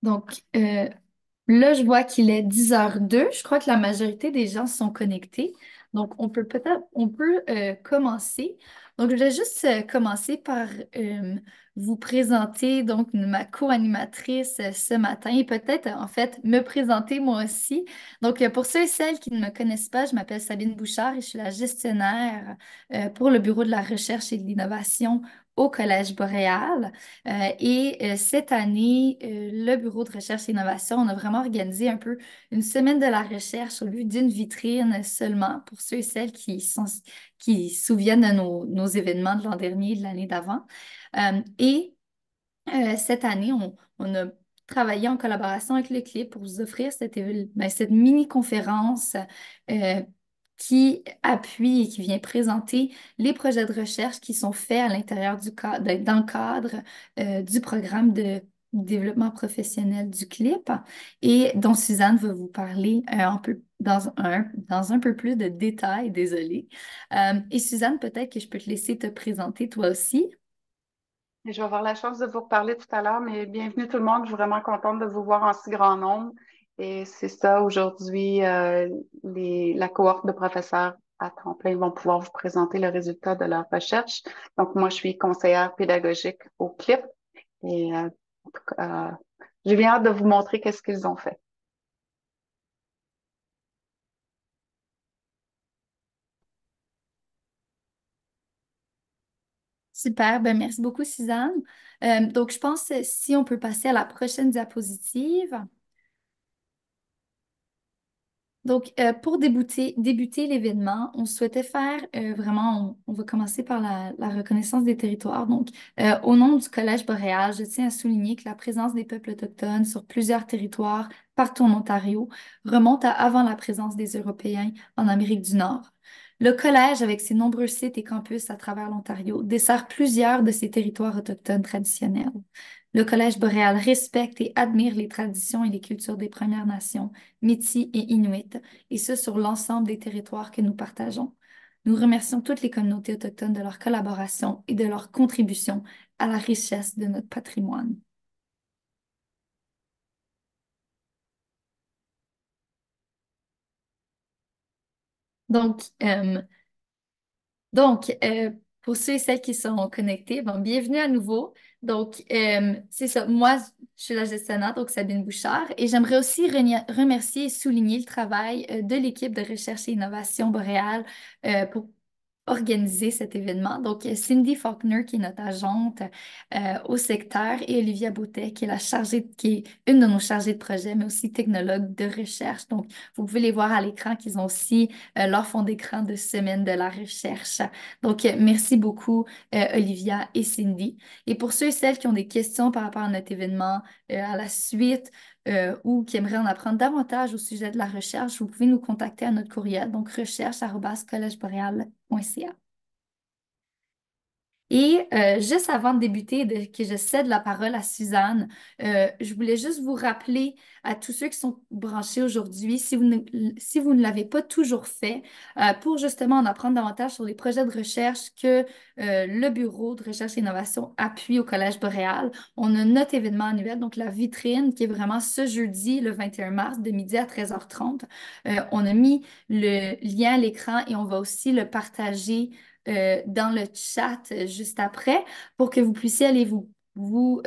Donc, là, je vois qu'il est 10h02. Je crois que la majorité des gens sont connectés. Donc, on peut commencer. Donc, je vais juste commencer par vous présenter donc ma co-animatrice ce matin et peut-être en fait me présenter moi aussi. Donc, pour ceux et celles qui ne me connaissent pas, je m'appelle Sabine Bouchard et je suis la gestionnaire pour le Bureau de la recherche et de l'innovation au Collège Boréal. Cette année, le Bureau de recherche et innovation, on a vraiment organisé un peu une semaine de la recherche au lieu d'une vitrine seulement pour ceux et celles qui se souviennent de nos événements de l'an dernier et de l'année d'avant. Cette année, on a travaillé en collaboration avec le CLIP pour vous offrir cette mini-conférence euh, qui appuie et qui vient présenter les projets de recherche qui sont faits à l'intérieur dans le cadre du programme de développement professionnel du CLIP et dont Suzanne va vous parler dans un peu plus de détails, désolée. Et Suzanne, peut-être que je peux te laisser te présenter toi aussi. Et je vais avoir la chance de vous reparler tout à l'heure, mais bienvenue tout le monde. Je suis vraiment contente de vous voir en si grand nombre. Et c'est ça, aujourd'hui, la cohorte de professeurs à temps plein vont pouvoir vous présenter le résultat de leur recherche. Donc, moi, je suis conseillère pédagogique au CLIP et en tout cas, j'ai bien hâte de vous montrer qu'est-ce qu'ils ont fait. Super, ben merci beaucoup, Suzanne. Donc, je pense si on peut passer à la prochaine diapositive. Donc, pour débuter l'événement, on souhaitait faire vraiment, on va commencer par la reconnaissance des territoires. Donc, au nom du Collège boréal, je tiens à souligner que la présence des peuples autochtones sur plusieurs territoires partout en Ontario remonte à avant la présence des Européens en Amérique du Nord. Le Collège, avec ses nombreux sites et campus à travers l'Ontario, dessert plusieurs de ces territoires autochtones traditionnels. Le Collège boréal respecte et admire les traditions et les cultures des Premières Nations, Métis et Inuits, et ce sur l'ensemble des territoires que nous partageons. Nous remercions toutes les communautés autochtones de leur collaboration et de leur contribution à la richesse de notre patrimoine. Donc, euh, donc, pour ceux et celles qui sont connectés, bon, bienvenue à nouveau. C'est ça. Moi, je suis la gestionnaire, donc Sabine Bouchard, et j'aimerais aussi remercier et souligner le travail de l'équipe de recherche et innovation Boréal pour organiser cet événement. Donc, Cindy Faulkner, qui est notre agente au secteur, et Olivia Boutet, qui est une de nos chargées de projet, mais aussi technologue de recherche. Donc, vous pouvez les voir à l'écran qu'ils ont aussi leur fond d'écran de semaine de la recherche. Donc, merci beaucoup, Olivia et Cindy. Et pour ceux et celles qui ont des questions par rapport à notre événement, à la suite, ou qui aimeraient en apprendre davantage au sujet de la recherche, vous pouvez nous contacter à notre courriel, donc recherche@collegeboreal.ca. Juste avant de débuter, que je cède la parole à Suzanne, je voulais juste vous rappeler à tous ceux qui sont branchés aujourd'hui, si vous ne l'avez pas toujours fait, pour justement en apprendre davantage sur les projets de recherche que le Bureau de recherche et innovation appuie au Collège Boréal. On a notre événement annuel, donc la vitrine, qui est vraiment ce jeudi, le 21 mars, de midi à 13h30. On a mis le lien à l'écran et on va aussi le partager dans le chat juste après pour que vous puissiez aller vous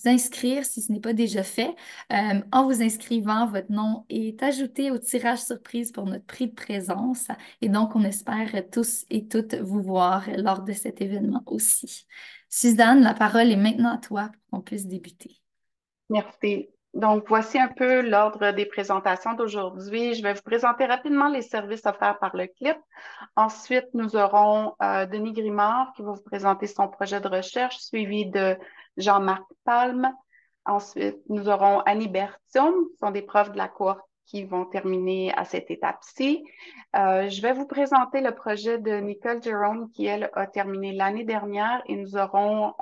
inscrire si ce n'est pas déjà fait. En vous inscrivant, votre nom est ajouté au tirage surprise pour notre prix de présence et donc on espère tous et toutes vous voir lors de cet événement aussi. Suzanne, la parole est maintenant à toi pour qu'on puisse débuter. Merci. Donc, voici un peu l'ordre des présentations d'aujourd'hui. Je vais vous présenter rapidement les services offerts par le CLIP. Ensuite, nous aurons Denis Grimard qui va vous présenter son projet de recherche, suivi de Jean-Marc Palme. Ensuite, nous aurons Annie Bertium, ce sont des profs de la cohorte qui vont terminer à cette étape-ci. Je vais vous présenter le projet de Nicole Jerome qui, elle, a terminé l'année dernière et nous aurons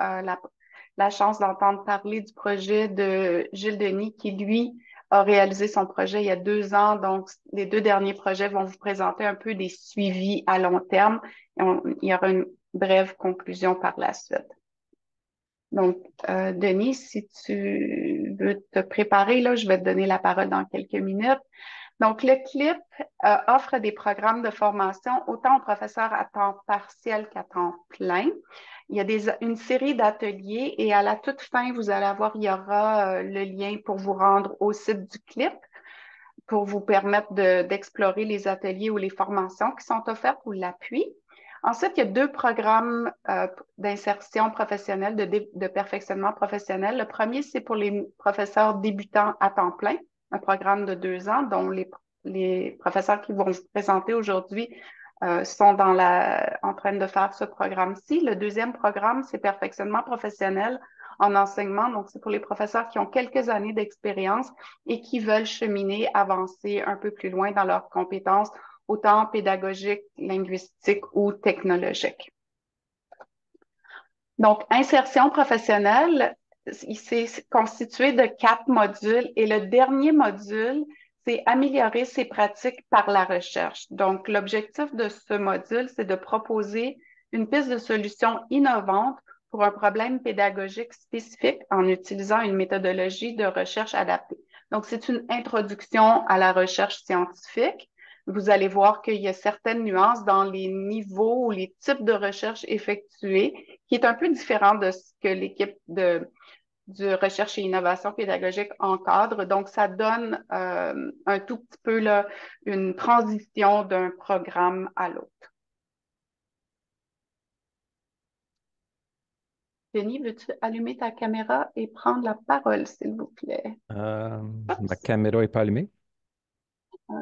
la chance d'entendre parler du projet de Gilles Denis qui, lui, a réalisé son projet il y a 2 ans. Donc, les 2 derniers projets vont vous présenter un peu des suivis à long terme. Il y aura une brève conclusion par la suite. Donc, Denis, si tu veux te préparer, là, je vais te donner la parole dans quelques minutes. Donc, le CLIP offre des programmes de formation autant aux professeurs à temps partiel qu'à temps plein. Il y a une série d'ateliers et à la toute fin, vous allez avoir, il y aura le lien pour vous rendre au site du CLIP pour vous permettre d'explorer les ateliers ou les formations qui sont offertes ou l'appui. Ensuite, il y a deux programmes d'insertion professionnelle, de perfectionnement professionnel. Le premier, c'est pour les professeurs débutants à temps plein, un programme de 2 ans dont les professeurs qui vont vous présenter aujourd'hui sont en train de faire ce programme-ci. Le deuxième programme, c'est perfectionnement professionnel en enseignement. Donc, c'est pour les professeurs qui ont quelques années d'expérience et qui veulent cheminer, avancer un peu plus loin dans leurs compétences, autant pédagogiques, linguistiques ou technologiques. Donc, insertion professionnelle, c'est constitué de 4 modules et le dernier module, c'est améliorer ses pratiques par la recherche. Donc, l'objectif de ce module, c'est de proposer une piste de solution innovante pour un problème pédagogique spécifique en utilisant une méthodologie de recherche adaptée. Donc, c'est une introduction à la recherche scientifique. Vous allez voir qu'il y a certaines nuances dans les niveaux ou les types de recherche effectués, qui est un peu différent de ce que l'équipe de recherche et innovation pédagogique encadre. Donc, ça donne un tout petit peu là, une transition d'un programme à l'autre. Denis, veux-tu allumer ta caméra et prendre la parole, s'il vous plaît? Ma caméra n'est pas allumée.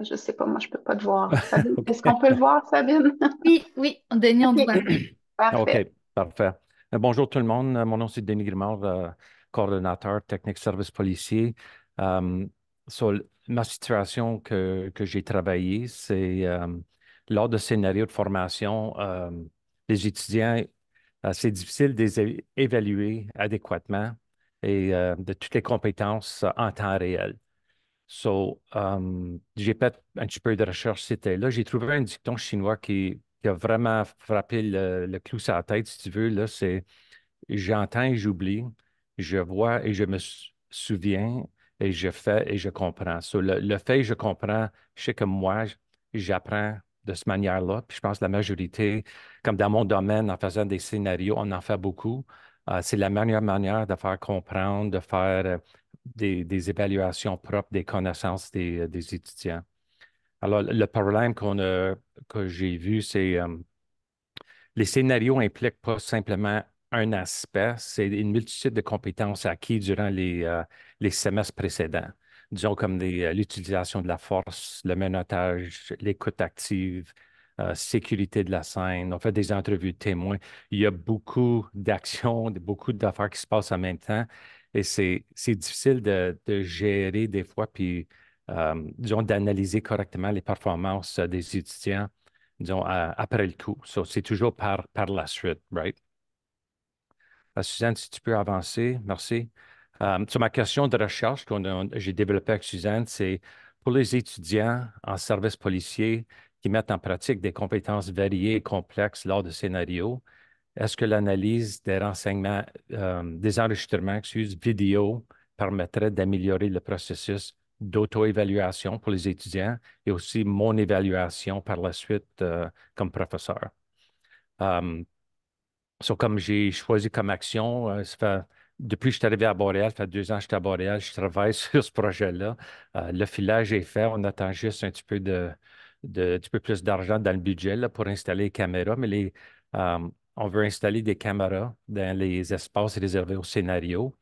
Je ne sais pas, moi, je ne peux pas te voir. Sabine, OK. est-ce qu'on peut le voir, Sabine? Oui, oui, Denis, on te OK, voit. OK, parfait. parfait. Bonjour tout le monde. Mon nom, c'est Denis Grimard, coordonnateur technique service policier. Euh, sur ma situation que j'ai travaillé, c'est lors de scénarios de formation, les étudiants, c'est difficile de les évaluer adéquatement et de toutes les compétences en temps réel. J'ai fait un petit peu de recherche, c'était là. J'ai trouvé un dicton chinois qui a vraiment frappé le clou sur la tête, si tu veux. Là, c'est j'entends et j'oublie, je vois et je me souviens, et je fais et je comprends. Le fait et je comprends, je sais que moi, j'apprends de cette manière-là. Puis je pense que la majorité, comme dans mon domaine, en faisant des scénarios, on en fait beaucoup. C'est la meilleure manière de faire comprendre, de faire des évaluations propres des connaissances des étudiants. Alors, le problème que j'ai vu, c'est les scénarios impliquent pas simplement un aspect, c'est une multitude de compétences acquises durant les semestres précédents. Disons comme l'utilisation de la force, le menottage, l'écoute active, sécurité de la scène. On fait des entrevues de témoins. Il y a beaucoup d'actions, beaucoup d'affaires qui se passent en même temps et c'est difficile de gérer des fois, puis disons d'analyser correctement les performances des étudiants disons, après le coup. C'est toujours par la suite, right? Suzanne, si tu peux avancer, merci. Sur ma question de recherche que j'ai développée avec Suzanne, c'est pour les étudiants en service policier qui mettent en pratique des compétences variées et complexes lors de scénarios, est-ce que l'analyse des renseignements, des enregistrements, vidéo permettrait d'améliorer le processus d'auto-évaluation pour les étudiants et aussi mon évaluation par la suite comme professeur? Um, Comme j'ai choisi comme action, depuis que je suis arrivé à Montréal, ça fait 2 ans que je suis à Montréal, je travaille sur ce projet-là. Le filage est fait, on attend juste un petit peu un petit peu plus d'argent dans le budget là, pour installer les caméras, mais on veut installer des caméras dans les espaces réservés au scénario.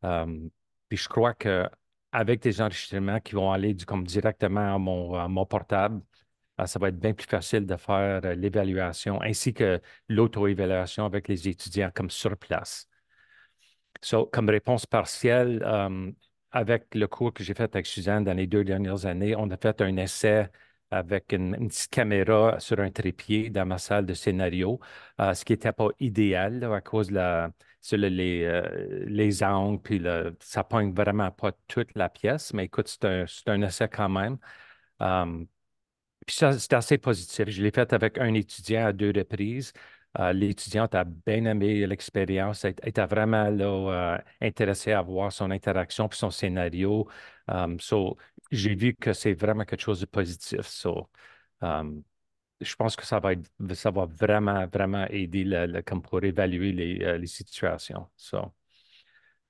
Um, Puis je crois qu'avec des enregistrements qui vont aller comme directement à mon portable, ça va être bien plus facile de faire l'évaluation ainsi que l'auto-évaluation avec les étudiants comme sur place. Comme réponse partielle, avec le cours que j'ai fait avec Suzanne dans les 2 dernières années, on a fait un essai avec une petite caméra sur un trépied dans ma salle de scénario, ce qui n'était pas idéal là, à cause de les angles, puis ça ne pogne vraiment pas toute la pièce, mais écoute, c'est un essai quand même. Puis ça, c'est assez positif. Je l'ai fait avec un étudiant à 2 reprises. L'étudiante a bien aimé l'expérience, elle était vraiment là, intéressée à voir son interaction puis son scénario. So, j'ai vu que c'est vraiment quelque chose de positif. So, um, je pense que ça va vraiment, vraiment aider comme pour évaluer les situations.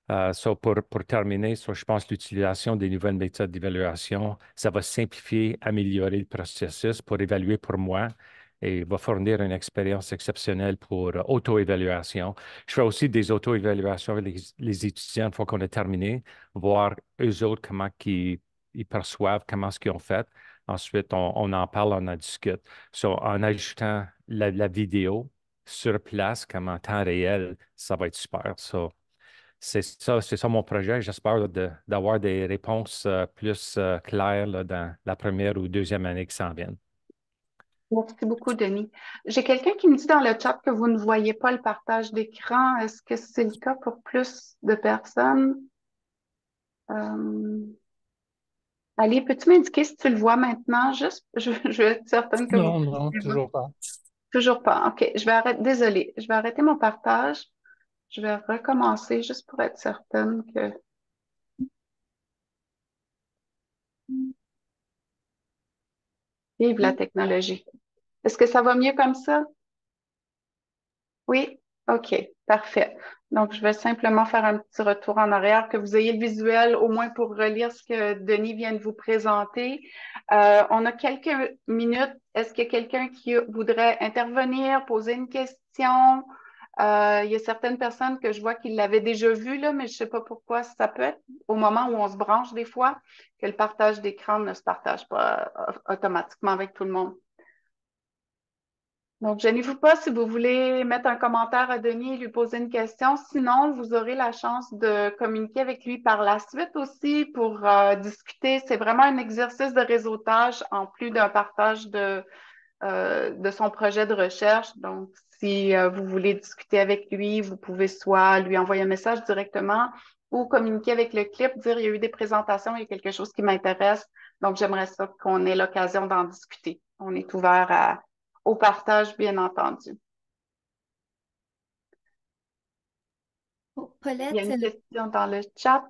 Pour terminer, je pense que l'utilisation des nouvelles méthodes d'évaluation, ça va simplifier, améliorer le processus pour évaluer pour moi et va fournir une expérience exceptionnelle pour auto-évaluation. Je fais aussi des auto-évaluations avec les étudiants une fois qu'on a terminé, voir eux autres comment ils perçoivent, comment ce qu'ils ont fait. Ensuite, on en parle, on en discute. En ajoutant la vidéo sur place, comme en temps réel, ça va être super. C'est ça mon projet. J'espère d'avoir des réponses plus claires là, dans la première ou deuxième année qui s'en viennent. Merci beaucoup, Denis. J'ai quelqu'un qui me dit dans le chat que vous ne voyez pas le partage d'écran. Est-ce que c'est le cas pour plus de personnes? Euh, Ali, peux-tu m'indiquer si tu le vois maintenant? Juste, je veux être certaine que vous Non, non, puissiez voir. toujours pas. Toujours pas. OK, je vais arrêter. Désolée, je vais arrêter mon partage. Je vais recommencer juste pour être certaine que. Vive la technologie. Est-ce que ça va mieux comme ça? Oui? OK, parfait. Donc, je vais simplement faire un petit retour en arrière, que vous ayez le visuel au moins pour relire ce que Denis vient de vous présenter. On a quelques minutes. Est-ce qu'il y a quelqu'un qui voudrait intervenir, poser une question? Il y a certaines personnes que je vois qui l'avaient déjà vu, là, mais je ne sais pas pourquoi. Ça peut être au moment où on se branche des fois que le partage d'écran ne se partage pas automatiquement avec tout le monde. Donc, gênez-vous pas si vous voulez mettre un commentaire à Denis et lui poser une question. Sinon, vous aurez la chance de communiquer avec lui par la suite aussi pour discuter. C'est vraiment un exercice de réseautage en plus d'un partage de son projet de recherche. Donc, si vous voulez discuter avec lui, vous pouvez soit lui envoyer un message directement ou communiquer avec le clip, dire il y a eu des présentations, il y a quelque chose qui m'intéresse. Donc, j'aimerais ça qu'on ait l'occasion d'en discuter. On est ouvert au partage, bien entendu. Oh, Il y a Paulette, une question dans le chat.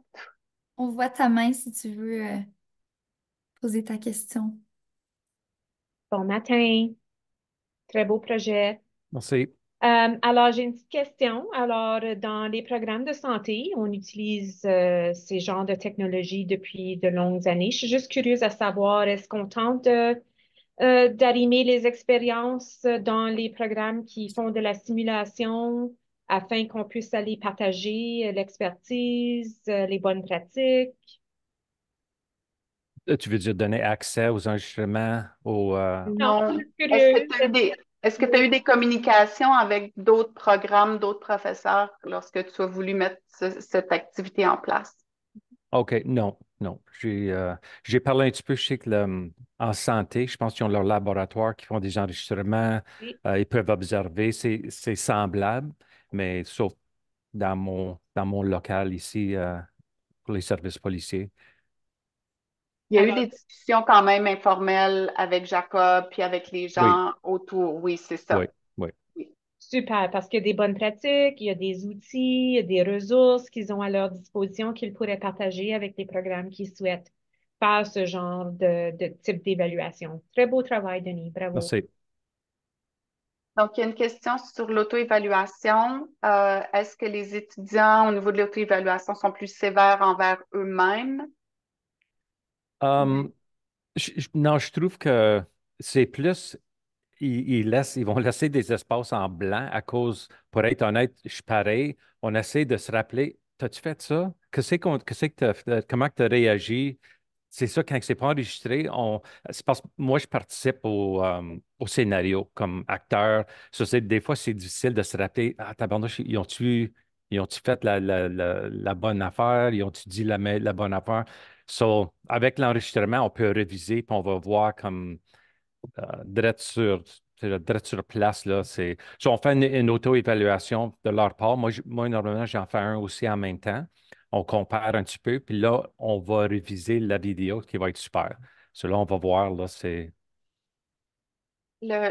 on voit ta main si tu veux poser ta question. Bon matin, très beau projet. Merci. Alors, j'ai une petite question. Alors, dans les programmes de santé, on utilise ces genres de technologies depuis de longues années. Je suis juste curieuse à savoir, est-ce qu'on tente d'arrimer les expériences dans les programmes qui font de la simulation afin qu'on puisse aller partager l'expertise, les bonnes pratiques? Tu veux dire donner accès aux enregistrements, Non, je Non. suis juste curieuse. Est-ce que tu as eu des communications avec d'autres programmes, d'autres professeurs lorsque tu as voulu mettre cette activité en place? OK, non, non. J'ai parlé un petit peu, je sais que en santé, je pense qu'ils ont leur laboratoire qui font des enregistrements, Oui. ils peuvent observer, c'est semblable, mais sauf dans mon local ici, pour les services policiers. Il y a eu Alors, des discussions quand même informelles avec Jacob puis avec les Oui, gens autour. Oui, c'est oui, ça. oui. Oui. super, parce qu'il y a des bonnes pratiques, il y a des outils, il y a des ressources qu'ils ont à leur disposition qu'ils pourraient partager avec les programmes qui souhaitent faire ce genre de type d'évaluation. Très beau travail, Denis. Bravo. Merci. Donc, il y a une question sur l'auto-évaluation. Est-ce que les étudiants, au niveau de l'auto-évaluation, sont plus sévères envers eux-mêmes? Um, non, je trouve que c'est plus, ils vont laisser des espaces en blanc à cause, pour être honnête, je suis pareil. On essaie de se rappeler, t'as-tu fait ça? Qu'est-ce que comment tu as réagi? C'est ça, quand c'est pas enregistré, c'est parce que moi, je participe au scénario comme acteur. Des fois, c'est difficile de se rappeler, ah, tabarnouche, ils ont-tu fait la bonne affaire? Ils ont-tu dit la bonne affaire? Avec l'enregistrement, on peut réviser, puis on va voir comme direct sur place, là, on fait une auto-évaluation de leur part. Moi, normalement, j'en fais un aussi en même temps. On compare un petit peu, puis là, on va réviser la vidéo qui va être super. Là, on va voir, là,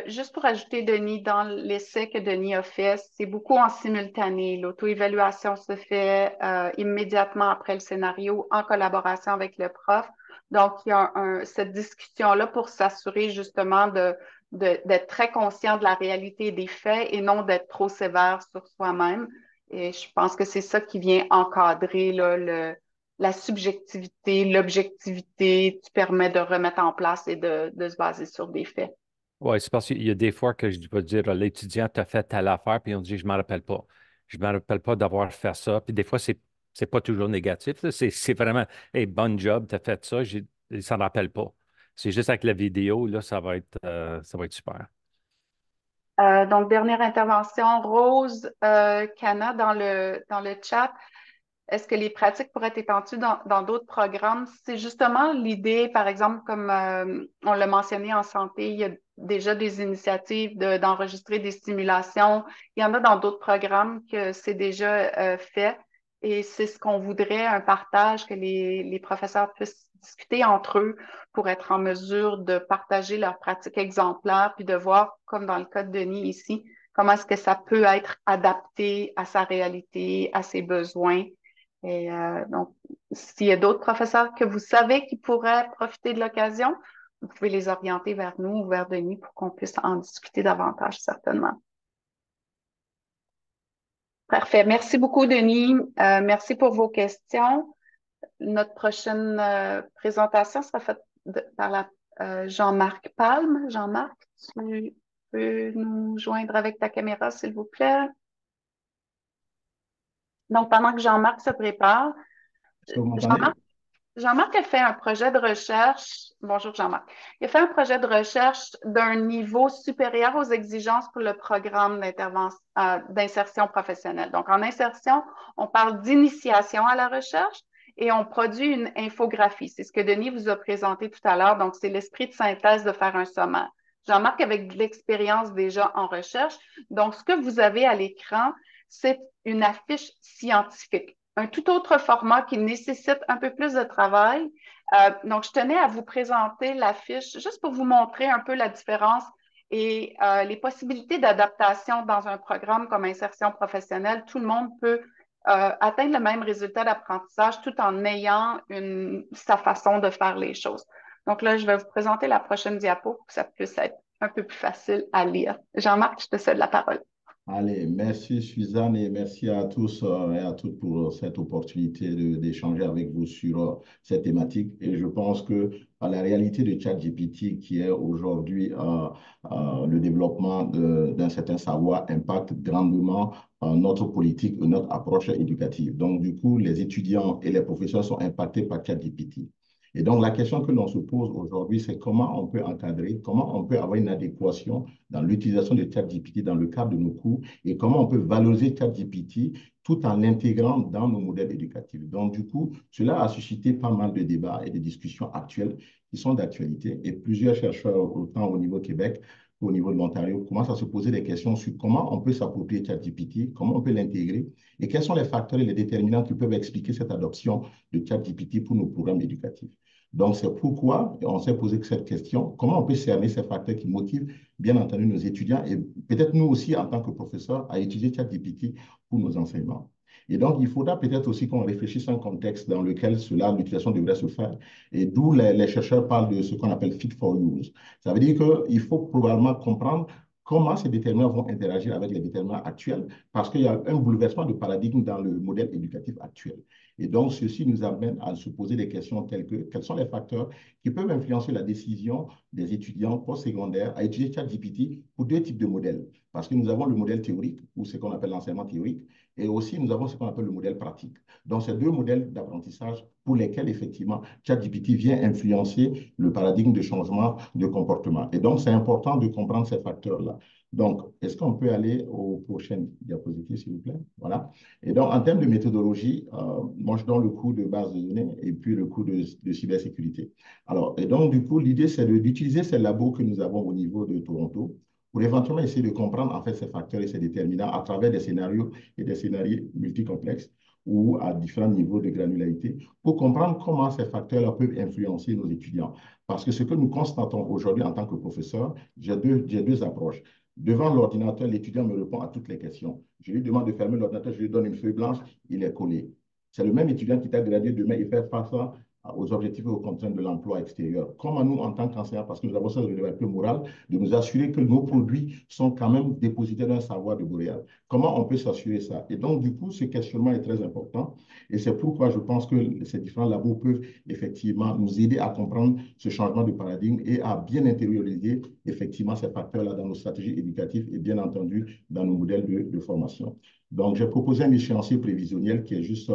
Juste pour ajouter, Denis, dans l'essai que Denis a fait, c'est beaucoup en simultané. L'auto-évaluation se fait immédiatement après le scénario en collaboration avec le prof. Donc, il y a cette discussion-là pour s'assurer justement d'être très conscient de la réalité des faits et non d'être trop sévère sur soi-même. Et je pense que c'est ça qui vient encadrer là, la subjectivité, l'objectivité, qui permet de remettre en place et de se baser sur des faits. Oui, c'est parce qu'il y a des fois que je vais dire, l'étudiant t'a fait telle affaire, puis on dit, je ne m'en rappelle pas. Je ne me rappelle pas d'avoir fait ça. Puis des fois, c'est pas toujours négatif, là. C'est vraiment, hey, bon job, tu as fait ça, il ne s'en rappelle pas. C'est juste avec la vidéo, là, ça va être super. Donc, dernière intervention, Rose Cana dans le chat. Est-ce que les pratiques pourraient être étendues dans d'autres programmes? C'est justement l'idée, par exemple, comme on l'a mentionné en santé, il y a déjà des initiatives d'enregistrer des simulations. Il y en a dans d'autres programmes que c'est déjà fait. Et c'est ce qu'on voudrait, un partage, que les professeurs puissent discuter entre eux pour être en mesure de partager leurs pratiques exemplaires, puis de voir, comme dans le cas de Denis ici, comment est-ce que ça peut être adapté à sa réalité, à ses besoins. Et donc, s'il y a d'autres professeurs que vous savez qui pourraient profiter de l'occasion, vous pouvez les orienter vers nous ou vers Denis pour qu'on puisse en discuter davantage, certainement. Parfait. Merci beaucoup, Denis. Merci pour vos questions. Notre prochaine présentation sera faite par Jean-Marc Palme. Jean-Marc, tu peux nous joindre avec ta caméra, s'il vous plaît. Donc, pendant que Jean-Marc se prépare, Est-ce que vous m'entendez? Jean-Marc, Jean-Marc a fait un projet de recherche. Bonjour Jean-Marc. Il a fait un projet de recherche d'un niveau supérieur aux exigences pour le programme d'insertion professionnelle. Donc, en insertion, on parle d'initiation à la recherche et on produit une infographie. C'est ce que Denis vous a présenté tout à l'heure. Donc, c'est l'esprit de synthèse de faire un sommaire. Jean-Marc, avec de l'expérience déjà en recherche, donc ce que vous avez à l'écran, c'est une affiche scientifique, un tout autre format qui nécessite un peu plus de travail. Donc, je tenais à vous présenter l'affiche juste pour vous montrer un peu la différence et les possibilités d'adaptation dans un programme comme insertion professionnelle. Tout le monde peut atteindre le même résultat d'apprentissage tout en ayant sa façon de faire les choses. Donc là, je vais vous présenter la prochaine diapo pour que ça puisse être un peu plus facile à lire. Jean-Marc, je te cède la parole. Allez, merci Suzanne et merci à tous et à toutes pour cette opportunité d'échanger avec vous sur cette thématique. Et je pense que la réalité de ChatGPT, qui est aujourd'hui le développement d'un certain savoir, impacte grandement notre politique et notre approche éducative. Donc, du coup, les étudiants et les professeurs sont impactés par ChatGPT. Et donc, la question que l'on se pose aujourd'hui, c'est comment on peut encadrer, comment on peut avoir une adéquation dans l'utilisation de ChatGPT dans le cadre de nos cours et comment on peut valoriser ChatGPT tout en l'intégrant dans nos modèles éducatifs. Donc, du coup, cela a suscité pas mal de débats et de discussions actuelles qui sont d'actualité et plusieurs chercheurs, autant au niveau Québec qu'au niveau de l'Ontario, commencent à se poser des questions sur comment on peut s'approprier ChatGPT, comment on peut l'intégrer et quels sont les facteurs et les déterminants qui peuvent expliquer cette adoption de ChatGPT pour nos programmes éducatifs. Donc, c'est pourquoi on s'est posé cette question, comment on peut cerner ces facteurs qui motivent, bien entendu, nos étudiants et peut-être nous aussi, en tant que professeurs, à utiliser ChatGPT pour nos enseignements. Et donc, il faudra peut-être aussi qu'on réfléchisse à un contexte dans lequel l'utilisation devrait se faire, et d'où les chercheurs parlent de ce qu'on appelle fit for use. Ça veut dire qu'il faut probablement comprendre comment ces déterminants vont interagir avec les déterminants actuels, parce qu'il y a un bouleversement de paradigme dans le modèle éducatif actuel. Et donc, ceci nous amène à se poser des questions telles que quels sont les facteurs qui peuvent influencer la décision des étudiants postsecondaires à utiliser ChatGPT pour deux types de modèles. Parce que nous avons le modèle théorique, ou ce qu'on appelle l'enseignement théorique, et aussi nous avons ce qu'on appelle le modèle pratique. Donc, ces deux modèles d'apprentissage pour lesquels, effectivement, ChatGPT vient influencer le paradigme de changement de comportement. Et donc, c'est important de comprendre ces facteurs-là. Donc, est-ce qu'on peut aller aux prochaines diapositives, s'il vous plaît? Voilà. Et donc, en termes de méthodologie, moi, je donne le cours de base de données et puis le cours de cybersécurité. Alors, et donc, du coup, l'idée, c'est d'utiliser ces labos que nous avons au niveau de Toronto pour éventuellement essayer de comprendre, en fait, ces facteurs et ces déterminants à travers des scénarios et des scénarios multicomplexes ou à différents niveaux de granularité pour comprendre comment ces facteurs-là peuvent influencer nos étudiants. Parce que ce que nous constatons aujourd'hui en tant que professeur, j'ai deux approches. Devant l'ordinateur, l'étudiant me répond à toutes les questions. Je lui demande de fermer l'ordinateur, je lui donne une feuille blanche, il est collé. C'est le même étudiant qui t'a gradué demain et fait face aux objectifs et aux contraintes de l'emploi extérieur. Comment nous, en tant qu'enseignants, parce que nous avons ça de un peu moral, de nous assurer que nos produits sont quand même dépositaires d'un savoir de Boréal. Comment on peut s'assurer ça? Et donc, du coup, ce questionnement est très important. Et c'est pourquoi je pense que ces différents labos peuvent effectivement nous aider à comprendre ce changement de paradigme et à bien intérioriser effectivement ces facteurs-là dans nos stratégies éducatives et bien entendu dans nos modèles de formation. Donc, j'ai proposé un échéancier prévisionnel qui est juste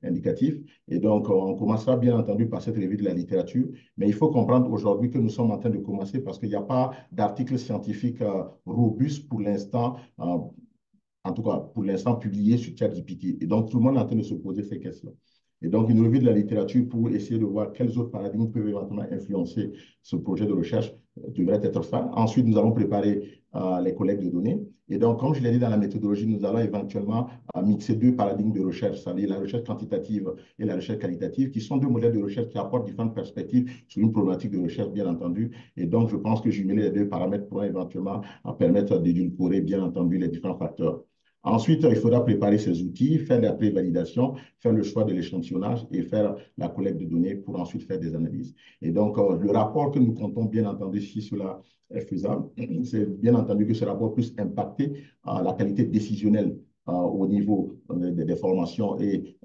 indicatif. Et donc, on commencera bien entendu par cette revue de la littérature, mais il faut comprendre aujourd'hui que nous sommes en train de commencer parce qu'il n'y a pas d'article scientifique robuste pour l'instant, en tout cas pour l'instant publié sur ChatGPT. Et donc, tout le monde est en train de se poser ces questions. Et donc, une revue de la littérature pour essayer de voir quels autres paradigmes peuvent éventuellement influencer ce projet de recherche devrait être fait. Ensuite, nous allons préparer les collectes de données. Et donc, comme je l'ai dit dans la méthodologie, nous allons éventuellement mixer deux paradigmes de recherche, c'est-à-dire la recherche quantitative et la recherche qualitative, qui sont deux modèles de recherche qui apportent différentes perspectives sur une problématique de recherche, bien entendu. Et donc, je pense que jumeler les deux paramètres pourra éventuellement permettre d'édulcorer, bien entendu, les différents facteurs. Ensuite, il faudra préparer ces outils, faire la pré-validation, faire le choix de l'échantillonnage et faire la collecte de données pour ensuite faire des analyses. Et donc, le rapport que nous comptons, bien entendu, si cela est faisable, c'est bien entendu que ce rapport puisse impacter la qualité décisionnelle au niveau des formations et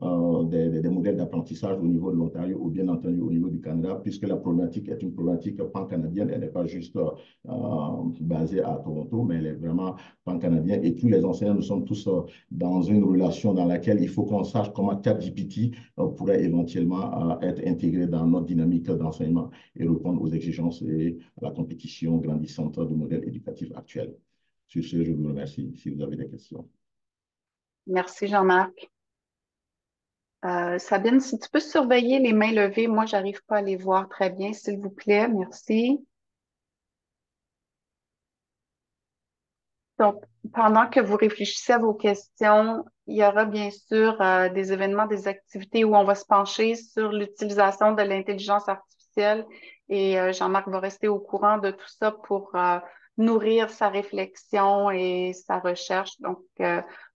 des modèles d'apprentissage au niveau de l'Ontario ou bien entendu au niveau du Canada, puisque la problématique est une problématique pan-canadienne, elle n'est pas juste basée à Toronto, mais elle est vraiment pan-canadienne et tous les enseignants, nous sommes tous dans une relation dans laquelle il faut qu'on sache comment ChatGPT pourrait éventuellement être intégré dans notre dynamique d'enseignement et répondre aux exigences et à la compétition grandissante du modèle éducatif actuel. Sur ce, je vous remercie si vous avez des questions. Merci, Jean-Marc. Sabine, si tu peux surveiller les mains levées, moi, j'arrive pas à les voir très bien, s'il vous plaît. Merci. Donc, pendant que vous réfléchissez à vos questions, il y aura bien sûr des événements, des activités où on va se pencher sur l'utilisation de l'intelligence artificielle et Jean-Marc va rester au courant de tout ça pour nourrir sa réflexion et sa recherche. Donc,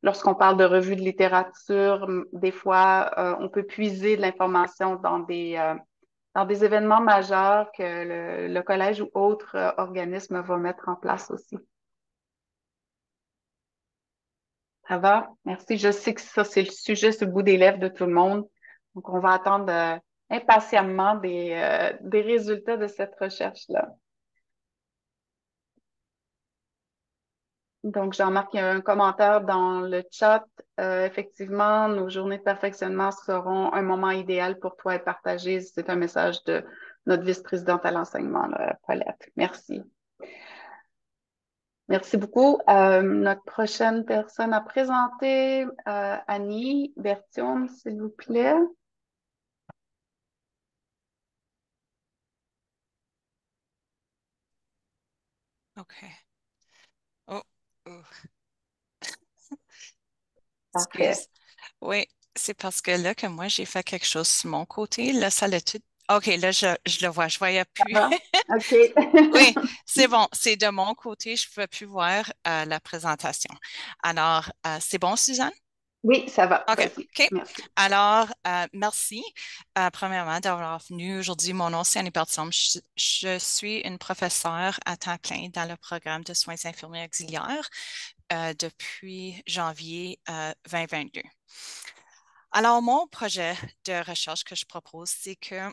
lorsqu'on parle de revues de littérature, des fois, on peut puiser de l'information dans des événements majeurs que le collège ou autre organisme va mettre en place aussi. Ça va? Merci. Je sais que ça, c'est le sujet sur le bout des lèvres de tout le monde. Donc, on va attendre impatiemment des résultats de cette recherche-là. Donc, Jean-Marc, il y a un commentaire dans le chat. Effectivement, nos journées de perfectionnement seront un moment idéal pour toi à partager. C'est un message de notre vice-présidente à l'enseignement, là, Paulette. Merci. Merci beaucoup. Notre prochaine personne à présenter, Annie Bertium, s'il vous plaît. OK. Oh, oh. Parfait. Excuse. Oui, c'est parce que là que moi, j'ai fait quelque chose sur mon côté. Là, ça l'a tout. OK, là, je le vois. Je voyais Ça plus. va? OK. Oui, c'est bon. C'est de mon côté. Je ne pouvais plus voir la présentation. Alors, c'est bon, Suzanne? Oui, ça va. OK, Vas-y. OK. Merci. Alors, merci, premièrement, d'avoir venu aujourd'hui. Mon nom, c'est Annie Bertram. Je suis une professeure à temps plein dans le programme de soins infirmiers auxiliaires depuis janvier 2022. Alors, mon projet de recherche que je propose, c'est que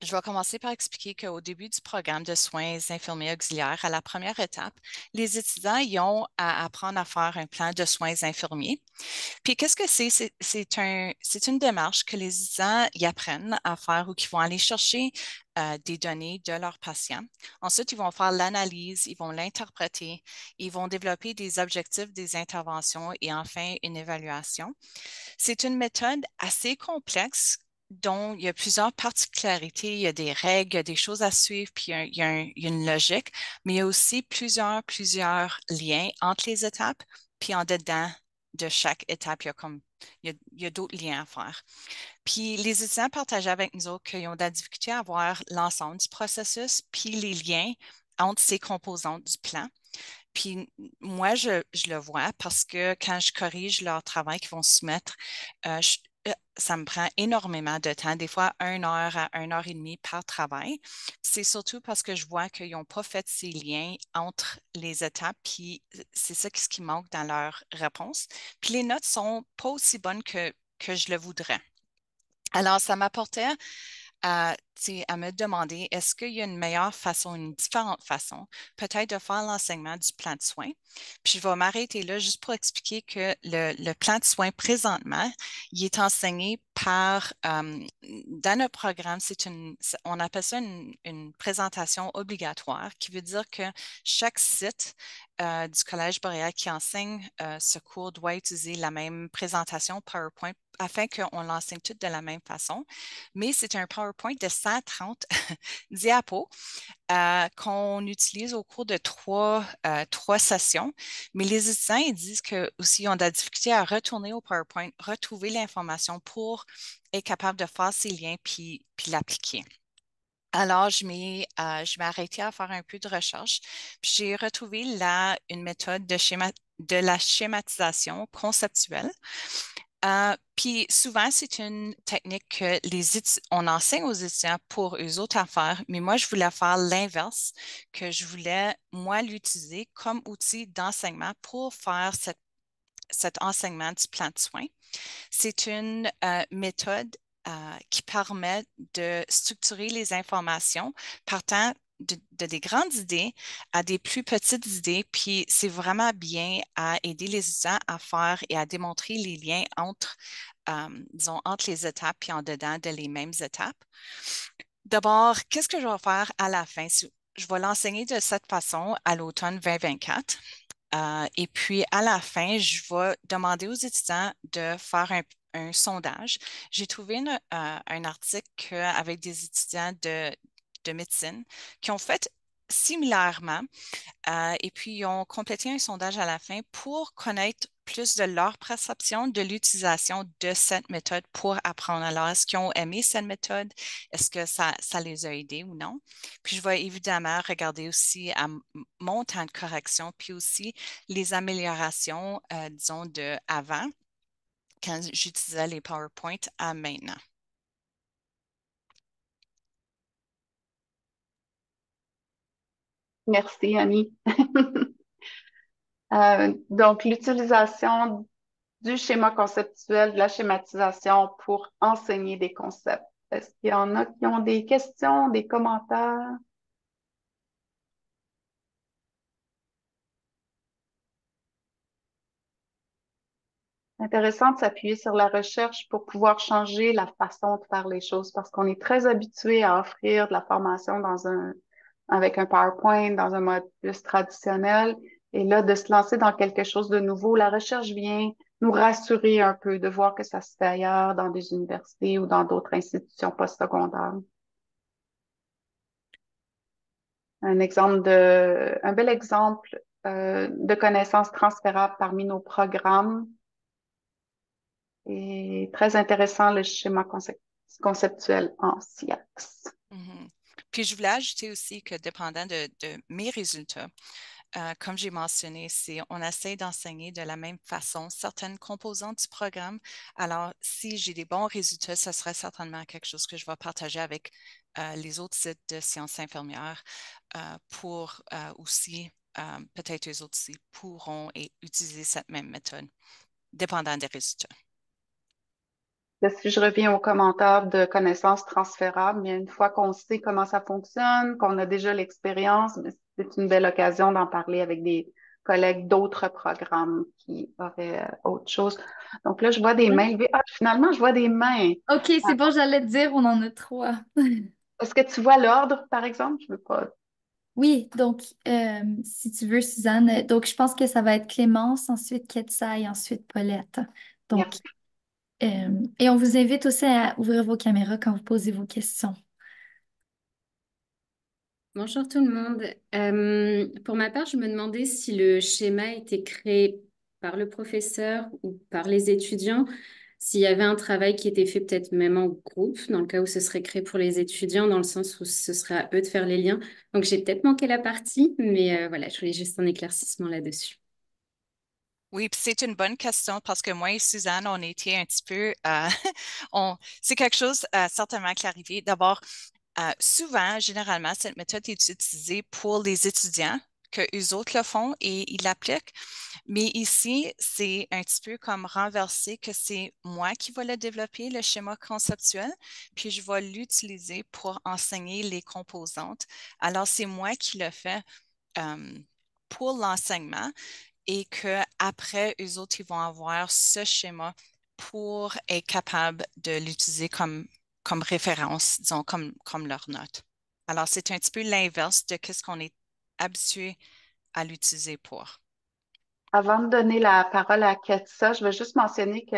je vais commencer par expliquer qu'au début du programme de soins infirmiers auxiliaires, à la première étape, les étudiants y ont à apprendre à faire un plan de soins infirmiers. Puis qu'est-ce que c'est? C'est une démarche que les étudiants y apprennent à faire ou qui vont aller chercher des données de leurs patients. Ensuite, ils vont faire l'analyse, ils vont l'interpréter, ils vont développer des objectifs, des interventions et enfin une évaluation. C'est une méthode assez complexe dont il y a plusieurs particularités, il y a des règles, il y a des choses à suivre, puis il y a une logique, mais il y a aussi plusieurs liens entre les étapes, puis en dedans de chaque étape, il y a d'autres liens à faire. Puis les étudiants partageaient avec nous autres qu'ils ont de la difficulté à voir l'ensemble du processus, puis les liens entre ces composantes du plan. Puis moi, je le vois parce que quand je corrige leur travail qu'ils vont soumettre, ça me prend énormément de temps, des fois 1 heure à 1 heure et demie par travail. C'est surtout parce que je vois qu'ils n'ont pas fait ces liens entre les étapes, puis c'est ça ce qui manque dans leur réponse. Puis les notes sont pas aussi bonnes que je le voudrais. Alors, ça m'apportait à me demander, est-ce qu'il y a une meilleure façon, une différente façon, peut-être de faire l'enseignement du plan de soins. Puis je vais m'arrêter là juste pour expliquer que le plan de soins présentement, il est enseigné dans notre programme, on appelle ça une présentation obligatoire, qui veut dire que chaque site du Collège boréal qui enseigne ce cours doit utiliser la même présentation PowerPoint afin qu'on l'enseigne toutes de la même façon. Mais c'est un PowerPoint de 130 diapos qu'on utilise au cours de trois sessions. Mais les étudiants, ils disent que aussi, ils ont de la difficulté à retourner au PowerPoint, retrouver l'information pour être capable de faire ces liens puis l'appliquer. Alors, je m'ai arrêtée à faire un peu de recherche. Puis j'ai retrouvé là une méthode de la schématisation conceptuelle. Puis souvent, c'est une technique que on enseigne aux étudiants pour eux autres à faire, mais moi, je voulais faire l'inverse, que je voulais, moi, l'utiliser comme outil d'enseignement pour faire cet enseignement du plan de soins. C'est une méthode qui permet de structurer les informations partant de des grandes idées à des plus petites idées, puis c'est vraiment bien à aider les étudiants à faire et à démontrer les liens disons, entre les étapes puis en dedans de les mêmes étapes. D'abord, qu'est-ce que je vais faire à la fin? Je vais l'enseigner de cette façon à l'automne 2024. Et puis, à la fin, je vais demander aux étudiants de faire un sondage. J'ai trouvé un article avec des étudiants de médecine qui ont fait similairement et puis ils ont complété un sondage à la fin pour connaître plus de leur perception de l'utilisation de cette méthode pour apprendre. Alors, est-ce qu'ils ont aimé cette méthode? Est-ce que ça les a aidés ou non? Puis, je vais évidemment regarder aussi à mon temps de correction, puis aussi les améliorations, disons, de avant, quand j'utilisais les PowerPoint à maintenant. Merci, Annie. Donc, l'utilisation du schéma conceptuel, de la schématisation pour enseigner des concepts. Est-ce qu'il y en a qui ont des questions, des commentaires? Intéressant de s'appuyer sur la recherche pour pouvoir changer la façon de faire les choses parce qu'on est très habitué à offrir de la formation avec un PowerPoint, dans un mode plus traditionnel. Et là, de se lancer dans quelque chose de nouveau, la recherche vient nous rassurer un peu de voir que ça se fait ailleurs, dans des universités ou dans d'autres institutions postsecondaires. Un bel exemple de connaissances transférables parmi nos programmes. Et très intéressant, le schéma conceptuel en SIAX. Mm-hmm. Puis je voulais ajouter aussi que dépendant de mes résultats, comme j'ai mentionné, on essaie d'enseigner de la même façon certaines composantes du programme. Alors, si j'ai des bons résultats, ce serait certainement quelque chose que je vais partager avec les autres sites de sciences infirmières pour aussi, peut-être eux autres aussi pourront utiliser cette même méthode, dépendant des résultats. Si je reviens aux commentaires de connaissances transférables, bien, une fois qu'on sait comment ça fonctionne, qu'on a déjà l'expérience, c'est une belle occasion d'en parler avec des collègues d'autres programmes qui auraient autre chose. Donc là, je vois des mains levées. Ah, finalement, je vois des mains. OK, c'est bon, j'allais te dire, on en a 3. Est-ce que tu vois l'ordre, par exemple? Je veux pas. Oui, donc, si tu veux, Suzanne, donc je pense que ça va être Clémence, ensuite Ketsa et ensuite Paulette. Donc, Merci. et on vous invite aussi à ouvrir vos caméras quand vous posez vos questions. Bonjour tout le monde. Pour ma part, je me demandais si le schéma a été créé par le professeur ou par les étudiants. S'il y avait un travail qui était fait peut-être même en groupe, dans le cas où ce serait créé pour les étudiants, dans le sens où ce serait à eux de faire les liens. Donc, j'ai peut-être manqué la partie, mais voilà, je voulais juste un éclaircissement là-dessus. Oui, puis c'est une bonne question parce que moi et Suzanne, on était un petit peu, c'est quelque chose certainement clarifié. D'abord, souvent, généralement, cette méthode est utilisée pour les étudiants, que eux autres le font et ils l'appliquent. Mais ici, c'est un petit peu comme renversé que c'est moi qui vais le développer, le schéma conceptuel, puis je vais l'utiliser pour enseigner les composantes. Alors, c'est moi qui le fais pour l'enseignement et qu'après, eux autres, ils vont avoir ce schéma pour être capable de l'utiliser comme référence, disons, comme leur note. Alors, c'est un petit peu l'inverse de ce qu'on est habitué à l'utiliser pour. Avant de donner la parole à Ketsa, je vais juste mentionner que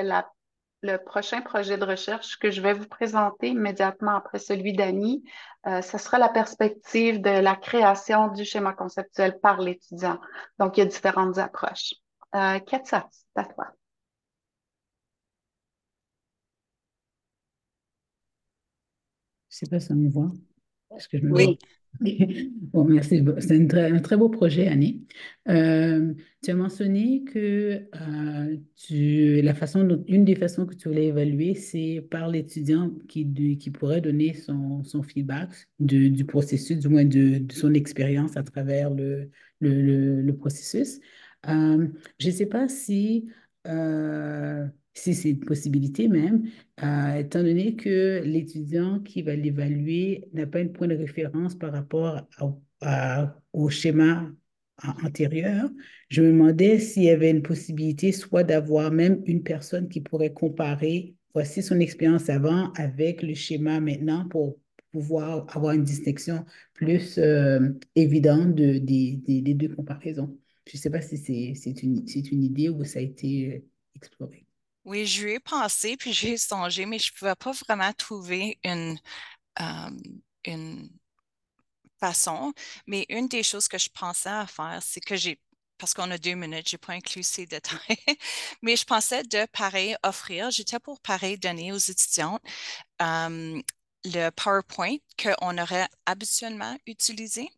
le prochain projet de recherche que je vais vous présenter immédiatement après celui d'Annie, ce sera la perspective de la création du schéma conceptuel par l'étudiant. Donc, il y a différentes approches. Ketsa, c'est à toi. Je sais pas si on me voit. Est-ce que je me vois? Oui, Bon, merci. C'est un très beau projet, Annie. Tu as mentionné que une des façons que tu voulais évaluer, c'est par l'étudiant qui pourrait donner son feedback du processus, du moins de son expérience à travers le processus. Je ne sais pas si c'est une possibilité même, étant donné que l'étudiant qui va l'évaluer n'a pas un point de référence par rapport au schéma antérieur, je me demandais s'il y avait une possibilité soit d'avoir même une personne qui pourrait comparer, voici son expérience avant avec le schéma maintenant pour pouvoir avoir une distinction plus évidente des deux comparaisons. Je ne sais pas si c'est une idée ou ça a été exploré. oui, je lui ai pensé, puis j'y ai songé, mais je ne pouvais pas vraiment trouver euh, une façon. Mais une des choses que je pensais à faire, c'est que parce qu'on a 2 minutes, je n'ai pas inclus ces détails, mais je pensais de pareil offrir, j'étais pour pareil donner aux étudiantes le PowerPoint qu'on aurait habituellement utilisé.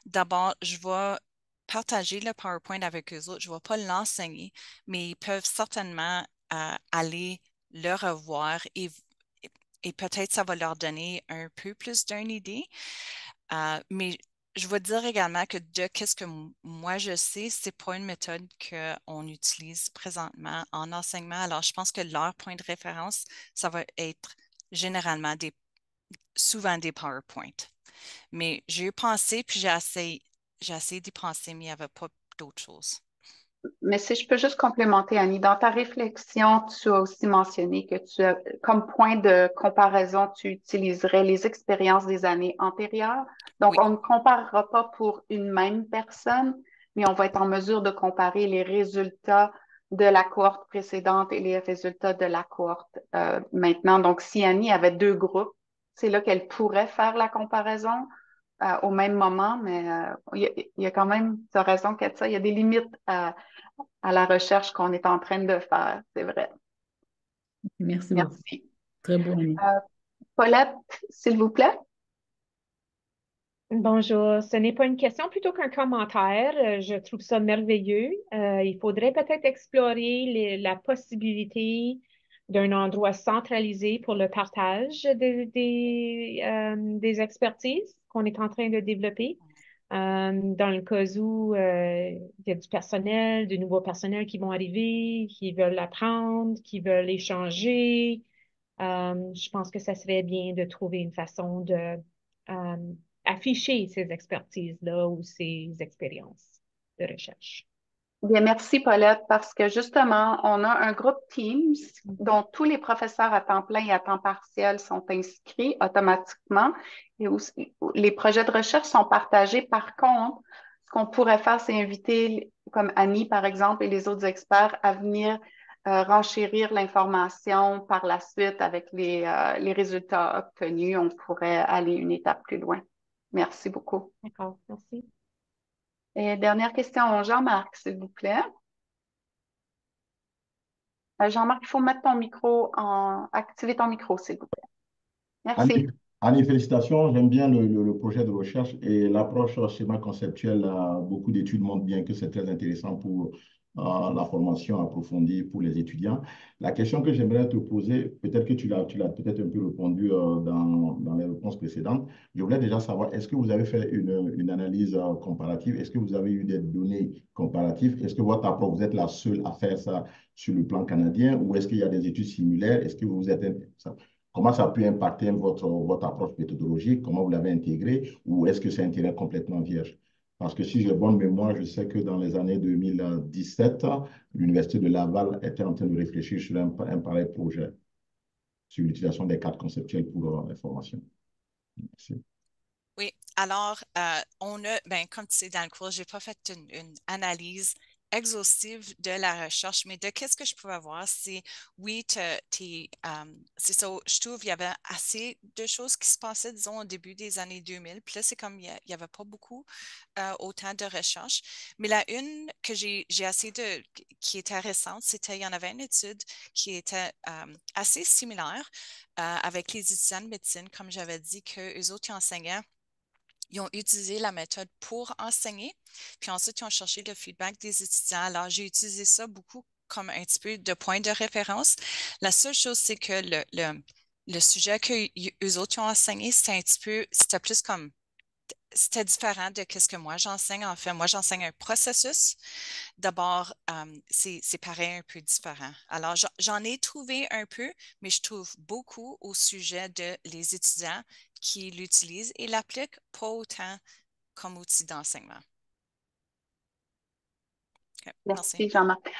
D'abord, je vais partager le PowerPoint avec eux autres. Je ne vais pas l'enseigner, mais ils peuvent certainement aller le revoir et peut-être ça va leur donner un peu plus d'une idée. Mais je veux dire également que de qu'est-ce que moi je sais, c'est pas une méthode qu'on utilise présentement en enseignement. Alors, je pense que leur point de référence, ça va être généralement souvent des PowerPoint. Mais j'ai eu pensé, puis j'ai essayé d'y penser, mais il n'y avait pas d'autre chose. Mais si je peux juste complémenter, Annie, dans ta réflexion, tu as aussi mentionné que comme point de comparaison, tu utiliserais les expériences des années antérieures. Donc, Oui, on ne comparera pas pour une même personne, mais on va être en mesure de comparer les résultats de la cohorte précédente et les résultats de la cohorte maintenant. Donc, si Annie avait deux groupes, c'est là qu'elle pourrait faire la comparaison au même moment, mais il y a quand même, tu as raison, Katia, il y a des limites à la recherche qu'on est en train de faire, c'est vrai. Merci beaucoup. Merci. Très beau, Annie. Paulette, s'il vous plaît. Bonjour, ce n'est pas une question plutôt qu'un commentaire. Je trouve ça merveilleux. Il faudrait peut-être explorer la possibilité d'un endroit centralisé pour le partage des expertises qu'on est en train de développer. Dans le cas où il y a du personnel, de nouveaux personnels qui vont arriver, qui veulent apprendre, qui veulent échanger. Je pense que ça serait bien de trouver une façon de euh, afficher ces expertises-là ou ces expériences de recherche. Bien, merci, Paulette, parce que justement, on a un groupe Teams dont tous les professeurs à temps plein et à temps partiel sont inscrits automatiquement et aussi, les projets de recherche sont partagés. Par contre, ce qu'on pourrait faire, c'est inviter, comme Annie, par exemple, et les autres experts à venir renchérir l'information par la suite avec les résultats obtenus. On pourrait aller une étape plus loin. Merci beaucoup. D'accord, merci. Et dernière question, Jean-Marc, s'il vous plaît. Jean-Marc, il faut mettre ton micro activer ton micro, s'il vous plaît. Annie, Merci. Annie, félicitations. J'aime bien le projet de recherche et l'approche schéma conceptuel. Beaucoup d'études montrent bien que c'est très intéressant pour la formation approfondie pour les étudiants. La question que j'aimerais te poser, peut-être que tu l'as peut-être un peu répondu dans les réponses précédentes. Je voulais déjà savoir, est-ce que vous avez fait une analyse comparative? Est-ce que vous avez eu des données comparatives? Est-ce que votre approche, vous êtes la seule à faire ça sur le plan canadien ou est-ce qu'il y a des études similaires? Est-ce que vous êtes... Comment ça a pu impacter votre approche méthodologique? Comment vous l'avez intégré? Ou est-ce que c'est un terrain complètement vierge? Parce que si j'ai bonne mémoire, je sais que dans les années 2017, l'Université de Laval était en train de réfléchir sur un pareil projet, sur l'utilisation des cartes conceptuelles pour les formations. Merci. Oui, alors, ben, comme tu sais, dans le cours, je n'ai pas fait une analyse exhaustive de la recherche, mais de qu'est-ce que je pouvais voir, c'est, oui, c'est ça, je trouve qu'il y avait assez de choses qui se passaient, disons, au début des années 2000, puis là, c'est comme, il n'y avait pas beaucoup autant de recherche, mais la une que j'ai assez qui était récente, c'était, il y en avait une étude qui était assez similaire avec les étudiants de médecine, comme j'avais dit, qu'eux autres, ils enseignaient. Ils ont utilisé la méthode pour enseigner, puis ensuite, ils ont cherché le feedback des étudiants. Alors, j'ai utilisé ça beaucoup comme un petit peu de point de référence. La seule chose, c'est que le sujet qu'eux autres ont enseigné, c'était plus comme, c'était différent de ce que moi j'enseigne. En fait, moi, j'enseigne un processus. D'abord, c'est pareil, un peu différent. Alors, j'en ai trouvé un peu, mais je trouve beaucoup au sujet de les étudiants qui l'utilisent et l'appliquent pas autant comme outil d'enseignement. OK, merci. Merci, Jean-Marc.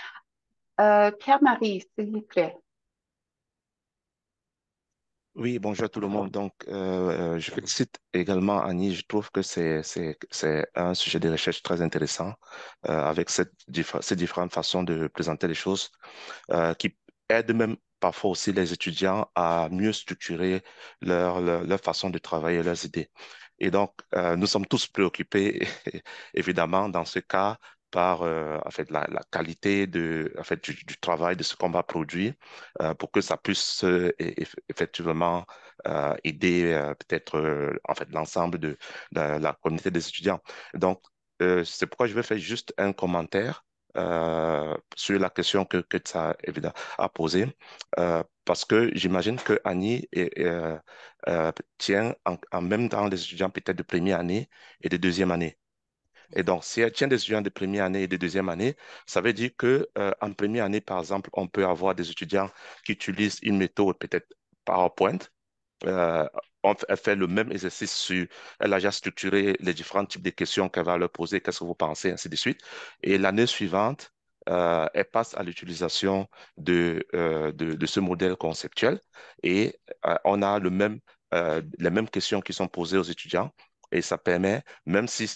Pierre-Marie, s'il vous plaît. Oui, bonjour à tout le monde. Donc, je félicite également Annie. Je trouve que c'est un sujet de recherche très intéressant avec ces différentes façons de présenter les choses qui aident même parfois aussi les étudiants à mieux structurer leur façon de travailler, leurs idées. Et donc, nous sommes tous préoccupés, évidemment, dans ce cas, par en fait, la qualité en fait, du travail, de ce qu'on va produire, pour que ça puisse effectivement aider peut-être en fait, l'ensemble de la communauté des étudiants. Donc, c'est pourquoi je vais faire juste un commentaire sur la question que tu as évidemment à poser, parce que j'imagine que Annie tient en même temps les étudiants peut-être de première année et de deuxième année. Et donc, si elle tient des étudiants de première année et de deuxième année, ça veut dire que en première année, par exemple, on peut avoir des étudiants qui utilisent une méthode peut-être PowerPoint. Euh, elle fait le même exercice elle a déjà structuré les différents types de questions qu'elle va leur poser, qu'est-ce que vous pensez, ainsi de suite. Et l'année suivante, elle passe à l'utilisation de ce modèle conceptuel et on a les mêmes questions qui sont posées aux étudiants. Et ça permet, même si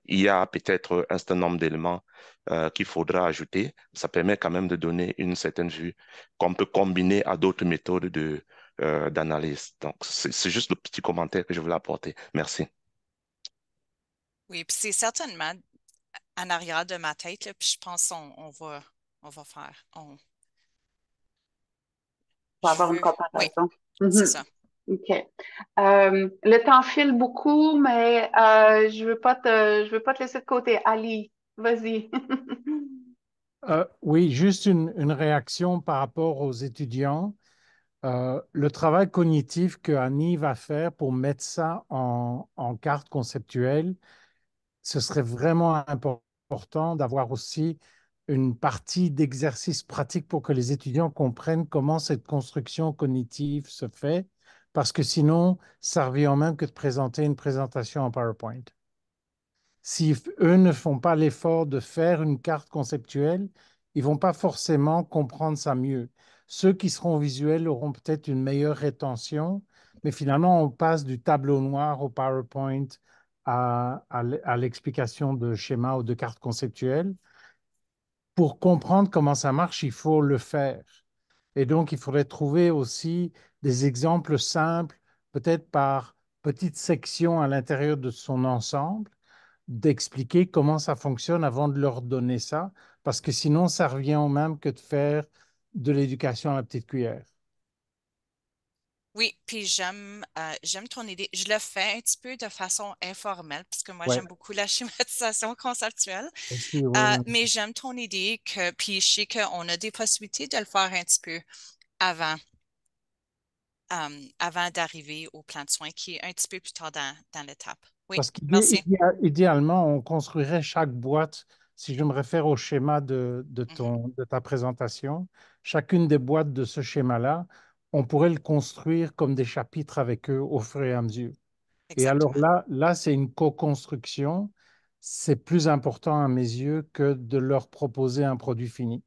il y a peut-être un certain nombre d'éléments qu'il faudra ajouter, ça permet quand même de donner une certaine vue qu'on peut combiner à d'autres méthodes d'analyse. Donc, c'est juste le petit commentaire que je voulais apporter. Merci. Oui, puis c'est certainement en arrière de ma tête, là, puis je pense on va faire. On va avoir une Oui, comparaison. c'est ça. OK. Le temps file beaucoup, mais je veux pas te laisser de côté. Ali, vas-y. Oui, juste une réaction par rapport aux étudiants. Le travail cognitif que Annie va faire pour mettre ça en carte conceptuelle, ce serait vraiment important d'avoir aussi une partie d'exercice pratique pour que les étudiants comprennent comment cette construction cognitive se fait, parce que sinon, ça revient au même que de présenter une présentation en PowerPoint. Si eux ne font pas l'effort de faire une carte conceptuelle, ils vont pas forcément comprendre ça mieux. Ceux qui seront visuels auront peut-être une meilleure rétention, mais finalement, on passe du tableau noir au PowerPoint à l'explication de schéma ou de cartes conceptuelles. Pour comprendre comment ça marche, il faut le faire. Et donc, il faudrait trouver aussi des exemples simples, peut-être par petites sections à l'intérieur de son ensemble, d'expliquer comment ça fonctionne avant de leur donner ça, parce que sinon, ça revient au même que de faire de l'éducation à la petite cuillère. Oui, puis j'aime ton idée. Je le fais un petit peu de façon informelle parce que moi, Ouais, j'aime beaucoup la schématisation conceptuelle. aussi, ouais, ouais. Mais j'aime ton idée puis je sais qu'on a des possibilités de le faire un petit peu avant, avant d'arriver au plan de soins qui est un petit peu plus tard dans l'étape. Oui, Parce merci. qu'idéalement, on construirait chaque boîte, si je me réfère au schéma Mhm. de ta présentation, chacune des boîtes de ce schéma-là, on pourrait le construire comme des chapitres avec eux au fur et à mesure. Et alors Exactement. là, c'est une co-construction. C'est plus important à mes yeux que de leur proposer un produit fini.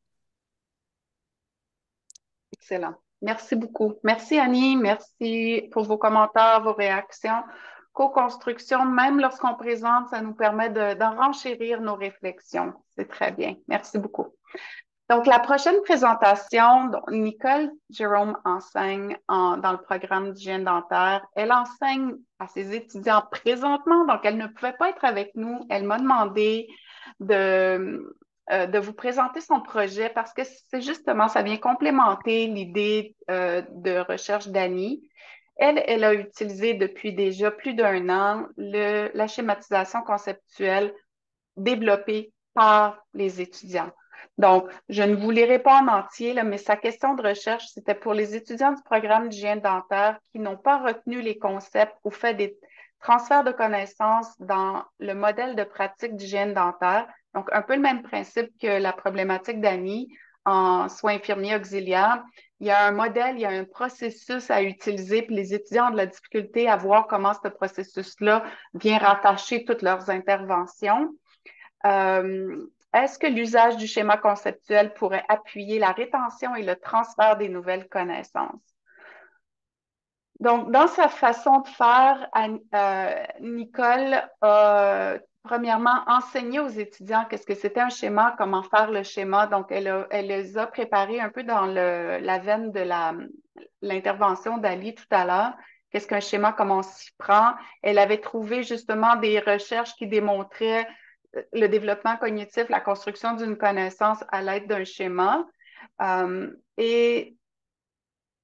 Excellent. Merci beaucoup. Merci Annie, merci pour vos commentaires, vos réactions. Co-construction, même lorsqu'on présente, ça nous permet d'en renchérir nos réflexions. C'est très bien. Merci beaucoup. Donc, la prochaine présentation, Nicole Jérôme enseigne dans le programme d'hygiène dentaire. Elle enseigne à ses étudiants présentement, donc elle ne pouvait pas être avec nous. Elle m'a demandé de vous présenter son projet parce que c'est justement, ça vient complémenter l'idée de recherche d'Annie. Elle a utilisé depuis déjà plus d'un an la schématisation conceptuelle développée par les étudiants. Donc, je ne vous lirai pas en entier, là, mais sa question de recherche, c'était pour les étudiants du programme d'hygiène dentaire qui n'ont pas retenu les concepts ou fait des transferts de connaissances dans le modèle de pratique d'hygiène dentaire. Donc, un peu le même principe que la problématique d'Annie en soins infirmiers auxiliaires. Il y a un modèle, il y a un processus à utiliser, puis les étudiants ont de la difficulté à voir comment ce processus-là vient rattacher toutes leurs interventions. Est-ce que l'usage du schéma conceptuel pourrait appuyer la rétention et le transfert des nouvelles connaissances? Donc, dans sa façon de faire, Nicole a premièrement enseigné aux étudiants qu'est-ce que c'était un schéma, comment faire le schéma. Donc, elle les a préparés un peu dans la veine de l'intervention d'Ali tout à l'heure. Qu'est-ce qu'un schéma, comment on s'y prend? Elle avait trouvé justement des recherches qui démontraient le développement cognitif, la construction d'une connaissance à l'aide d'un schéma. Et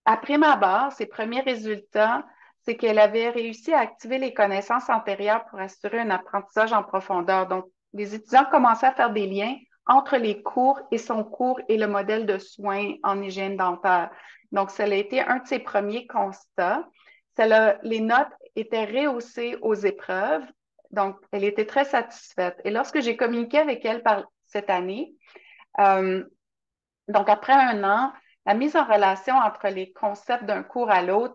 après ma barre, ses premiers résultats, c'est qu'elle avait réussi à activer les connaissances antérieures pour assurer un apprentissage en profondeur. Donc, les étudiants commençaient à faire des liens entre les cours et son cours et le modèle de soins en hygiène dentaire. Donc, ça a été un de ses premiers constats. Les notes étaient rehaussées aux épreuves. Donc, elle était très satisfaite. Et lorsque j'ai communiqué avec elle cette année, euh, donc, après un an, la mise en relation entre les concepts d'un cours à l'autre,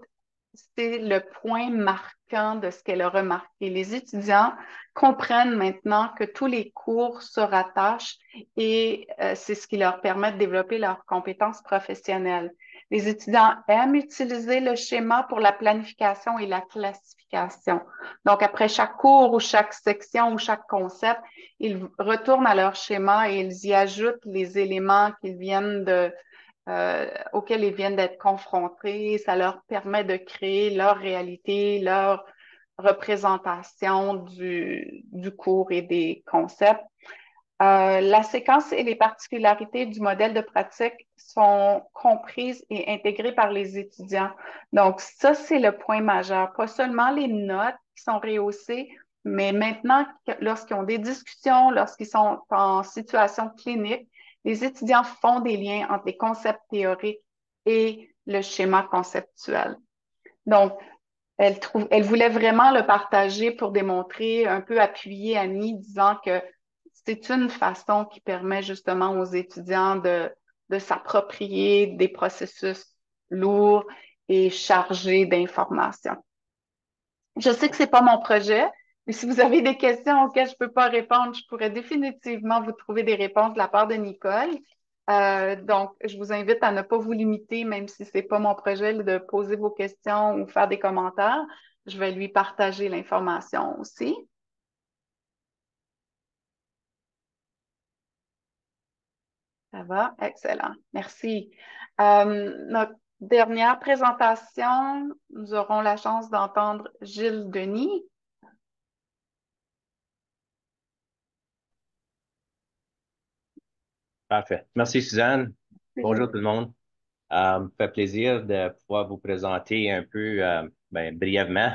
c'est le point marquant de ce qu'elle a remarqué. Les étudiants comprennent maintenant que tous les cours se rattachent et c'est ce qui leur permet de développer leurs compétences professionnelles. Les étudiants aiment utiliser le schéma pour la planification et la classification. Donc, après chaque cours ou chaque section ou chaque concept, ils retournent à leur schéma et ils y ajoutent les éléments auxquels ils viennent d'être confrontés. Ça leur permet de créer leur réalité, leur représentation du cours et des concepts. La séquence et les particularités du modèle de pratique sont comprises et intégrées par les étudiants. Donc, ça, c'est le point majeur. Pas seulement les notes qui sont rehaussées, mais maintenant, lorsqu'ils ont des discussions, lorsqu'ils sont en situation clinique, les étudiants font des liens entre les concepts théoriques et le schéma conceptuel. Donc, elle voulait vraiment le partager pour démontrer, un peu appuyer Annie, disant que c'est une façon qui permet justement aux étudiants de s'approprier des processus lourds et chargés d'informations. Je sais que c'est pas mon projet, mais si vous avez des questions auxquelles je peux pas répondre, je pourrais définitivement vous trouver des réponses de la part de Nicole. Donc, je vous invite à ne pas vous limiter, même si c'est pas mon projet, de poser vos questions ou faire des commentaires. Je vais lui partager l'information aussi. Ça va? Excellent. Merci. Notre dernière présentation, nous aurons la chance d'entendre Gilles Denis. Parfait. Merci, Suzanne. Bonjour tout le monde. Me fait plaisir de pouvoir vous présenter un peu, brièvement,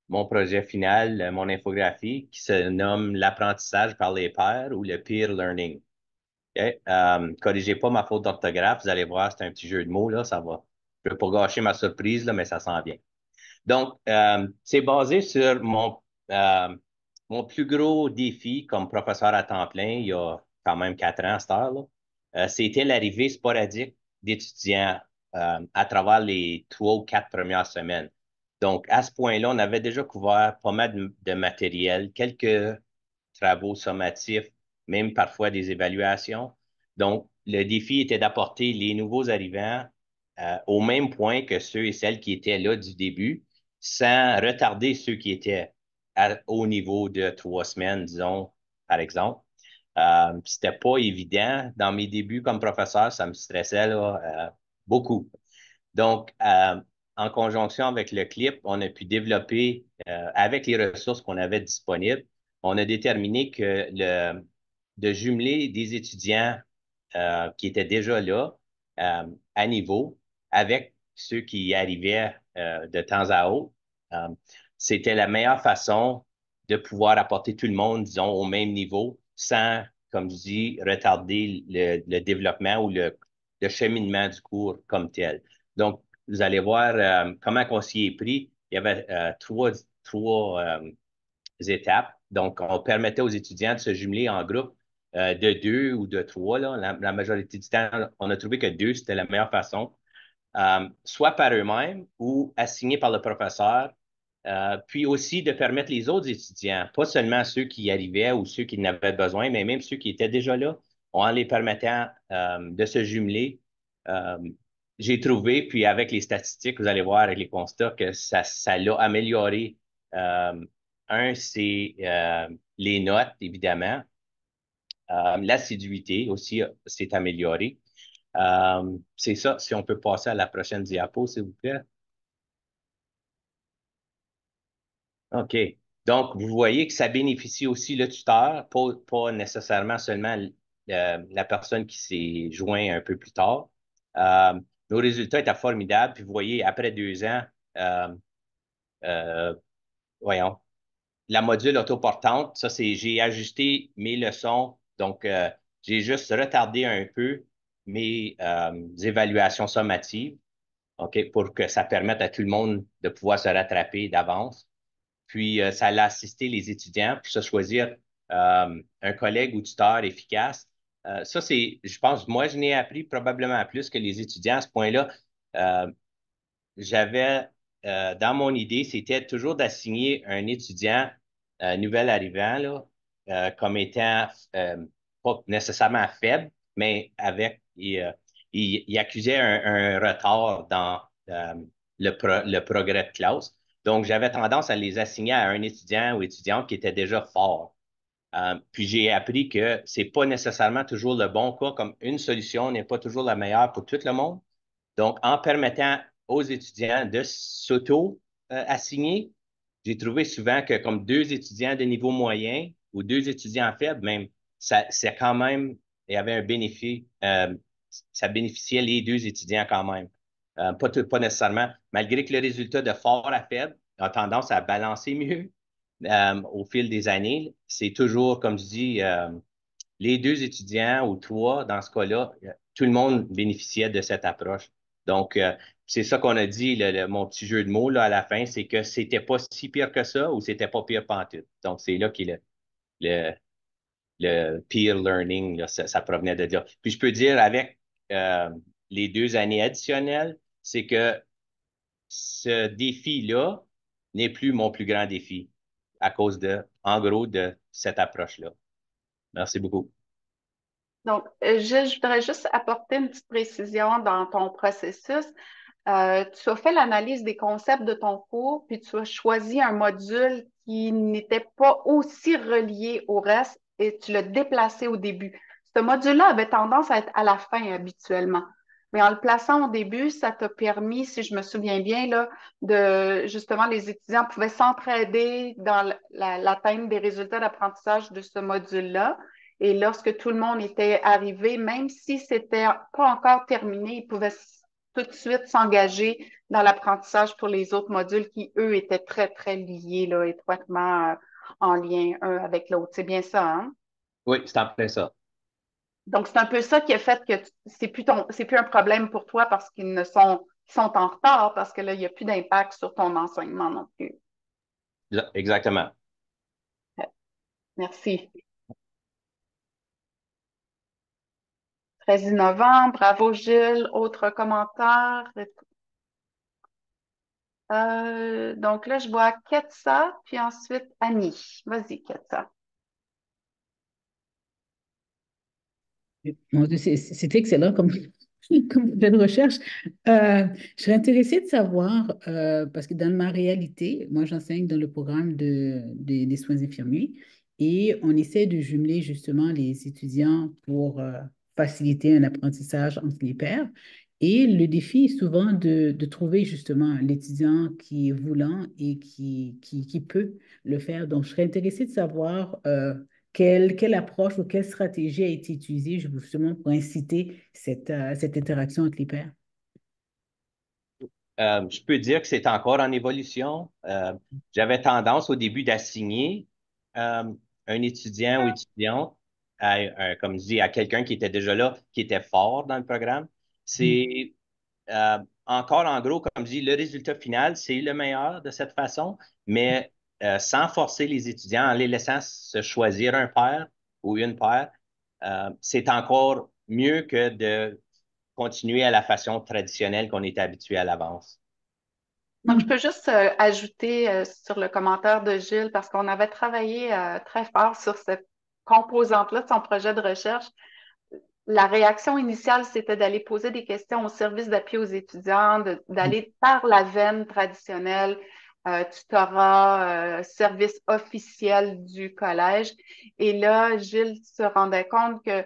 mon projet final, mon infographie, qui se nomme l'apprentissage par les pairs ou le peer learning. OK? Corrigez pas ma faute d'orthographe, vous allez voir, c'est un petit jeu de mots, là, ça va. Je ne veux pas gâcher ma surprise, là, mais ça s'en vient. Donc, c'est basé sur mon plus gros défi comme professeur à temps plein, il y a quand même 4 ans à cette heure-là. C'était l'arrivée sporadique d'étudiants à travers les 3 ou 4 premières semaines. Donc, à ce point-là, on avait déjà couvert pas mal de matériel, quelques travaux sommatifs, même parfois des évaluations. Donc, le défi était d'apporter les nouveaux arrivants au même point que ceux et celles qui étaient là du début, sans retarder ceux qui étaient au niveau de 3 semaines, disons, par exemple. C'était pas évident. Dans mes débuts comme professeur, ça me stressait là, beaucoup. Donc, en conjonction avec le CLIP, on a pu développer, avec les ressources qu'on avait disponibles, on a déterminé que de jumeler des étudiants qui étaient déjà là à niveau avec ceux qui y arrivaient de temps à autre, euh, c'était la meilleure façon de pouvoir apporter tout le monde, disons, au même niveau sans, comme je dis, retarder le développement ou le cheminement du cours comme tel. Donc, vous allez voir comment on s'y est pris. Il y avait trois étapes. Donc, on permettait aux étudiants de se jumeler en groupe de 2 ou de 3. Là. La majorité du temps, on a trouvé que 2, c'était la meilleure façon. Soit par eux-mêmes ou assignés par le professeur, puis aussi de permettre les autres étudiants, pas seulement ceux qui y arrivaient ou ceux qui n'avaient besoin, mais même ceux qui étaient déjà là, en les permettant de se jumeler. Euh, j'ai trouvé, puis avec les statistiques, vous allez voir avec les constats, que ça l'a amélioré. C'est les notes, évidemment. L'assiduité aussi s'est améliorée. C'est ça, si on peut passer à la prochaine diapo, s'il vous plaît. OK. Donc, vous voyez que ça bénéficie aussi le tuteur, pas nécessairement seulement la personne qui s'est joint un peu plus tard. Euh, Nos résultats étaient formidables. Puis vous voyez, après 2 ans, euh, euh, voyons, la module autoportante, ça, j'ai ajusté mes leçons. Donc, j'ai juste retardé un peu mes évaluations sommatives, OK, pour que ça permette à tout le monde de pouvoir se rattraper d'avance. Puis, ça allait assister les étudiants pour se choisir un collègue ou tuteur efficace. Ça, je pense, moi, je n'ai appris probablement plus que les étudiants à ce point-là. Euh, J'avais, dans mon idée, c'était toujours d'assigner un étudiant nouvel arrivant là, comme étant pas nécessairement faible, mais il accusait un retard dans le progrès de classe. Donc, j'avais tendance à les assigner à un étudiant ou étudiante qui était déjà fort. Puis j'ai appris que c'est pas nécessairement toujours le bon cas, comme une solution n'est pas toujours la meilleure pour tout le monde. Donc, en permettant aux étudiants de s'auto-assigner, j'ai trouvé souvent que comme 2 étudiants de niveau moyen ou 2 étudiants faibles, même, c'est quand même, il y avait un bénéfice, ça bénéficiait les 2 étudiants quand même. Pas nécessairement, malgré que le résultat de fort à faible a tendance à balancer mieux au fil des années, c'est toujours, comme je dis, les 2 étudiants ou 3, dans ce cas-là, tout le monde bénéficiait de cette approche. Donc, c'est ça qu'on a dit, mon petit jeu de mots là, à la fin, c'est que c'était pas si pire que ça ou c'était pas pire pantoute. Donc, c'est là qu'il le, le peer learning, là, ça provenait de là. Puis, je peux dire, avec les 2 années additionnelles, c'est que ce défi-là n'est plus mon plus grand défi à cause en gros, de cette approche-là. Merci beaucoup. Donc, je voudrais juste apporter une petite précision dans ton processus. Tu as fait l'analyse des concepts de ton cours, puis tu as choisi un module qui n'était pas aussi relié au reste et tu l'as déplacé au début. Ce module-là avait tendance à être à la fin habituellement. Mais en le plaçant au début, ça t'a permis, si je me souviens bien, là, justement, les étudiants pouvaient s'entraider dans l'atteinte des résultats d'apprentissage de ce module-là. Et lorsque tout le monde était arrivé, même si c'était pas encore terminé, ils pouvaient tout de suite s'engager dans l'apprentissage pour les autres modules qui, eux, étaient très, très liés, là, étroitement en lien un avec l'autre. C'est bien ça, hein? Oui, c'est en plein ça. Donc, c'est un peu ça qui a fait que c'est plus un problème pour toi parce ils sont en retard parce que là, il n'y a plus d'impact sur ton enseignement non plus. Exactement. Merci. Très innovant. Bravo, Gilles. Autre commentaire? Donc là, je vois Ketsa, puis ensuite Annie. Vas-y, Ketsa. Mon Dieu, c'est excellent comme, comme plein de recherche. Je serais intéressée de savoir, parce que dans ma réalité, moi j'enseigne dans le programme des soins infirmiers et on essaie de jumeler justement les étudiants pour faciliter un apprentissage entre les pairs. Et le défi est souvent de trouver justement l'étudiant qui est voulant et qui peut le faire. Donc, je serais intéressée de savoir quelle approche ou quelle stratégie a été utilisée justement pour inciter cette interaction entre les pairs? Je peux dire que c'est encore en évolution. J'avais tendance au début d'assigner un étudiant ou étudiante comme je dis, à quelqu'un qui était déjà là, qui était fort dans le programme. C'est encore en gros, comme je dis, le résultat final, c'est le meilleur de cette façon, mais sans forcer les étudiants, en les laissant se choisir un pair ou une paire, c'est encore mieux que de continuer à la façon traditionnelle qu'on était habitué à l'avance. Donc, je peux juste ajouter sur le commentaire de Gilles, parce qu'on avait travaillé très fort sur cette composante-là de son projet de recherche. La réaction initiale, c'était d'aller poser des questions au service d'appui aux étudiants, d'aller par la veine traditionnelle, tutorat, service officiel du collège. Et là, Gilles se rendait compte que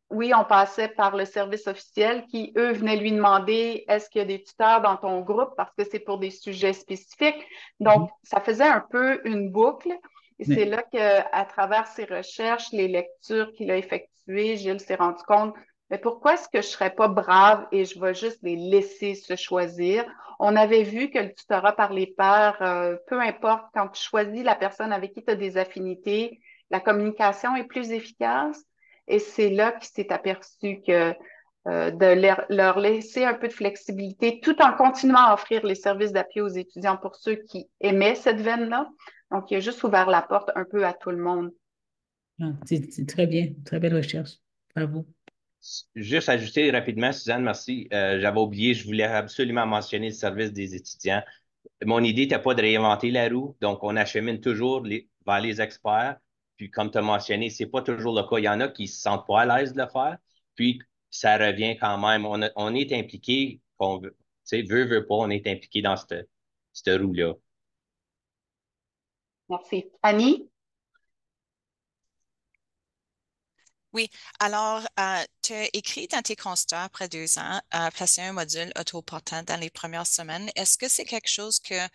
oui, on passait par le service officiel qui, eux, venaient lui demander est-ce qu'il y a des tuteurs dans ton groupe parce que c'est pour des sujets spécifiques. Donc, ça faisait un peu une boucle. Et c'est là qu'à travers ses recherches, les lectures qu'il a effectuées, Gilles s'est rendu compte, mais pourquoi est-ce que je serais pas brave et je vais juste les laisser se choisir? On avait vu que le tutorat par les pairs, peu importe, quand tu choisis la personne avec qui tu as des affinités, la communication est plus efficace. Et c'est là qu'il s'est aperçu que leur laisser un peu de flexibilité tout en continuant à offrir les services d'appui aux étudiants pour ceux qui aimaient cette veine-là. Donc, il a juste ouvert la porte un peu à tout le monde. Ah, c'est très bien, très belle recherche. Bravo. Juste ajouter rapidement, Suzanne, merci. J'avais oublié, je voulais absolument mentionner le service des étudiants. Mon idée n'était pas de réinventer la roue, donc on achemine toujours vers les experts. Puis, comme tu as mentionné, ce n'est pas toujours le cas. Il y en a qui ne se sentent pas à l'aise de le faire. Puis, ça revient quand même. On est impliqué, tu sais, veut pas, on est impliqué dans cette roue-là. Merci. Annie? Oui, alors, tu as écrit dans tes constats après 2 ans, placer un module autoportant dans les premières semaines. Est-ce que c'est quelque chose que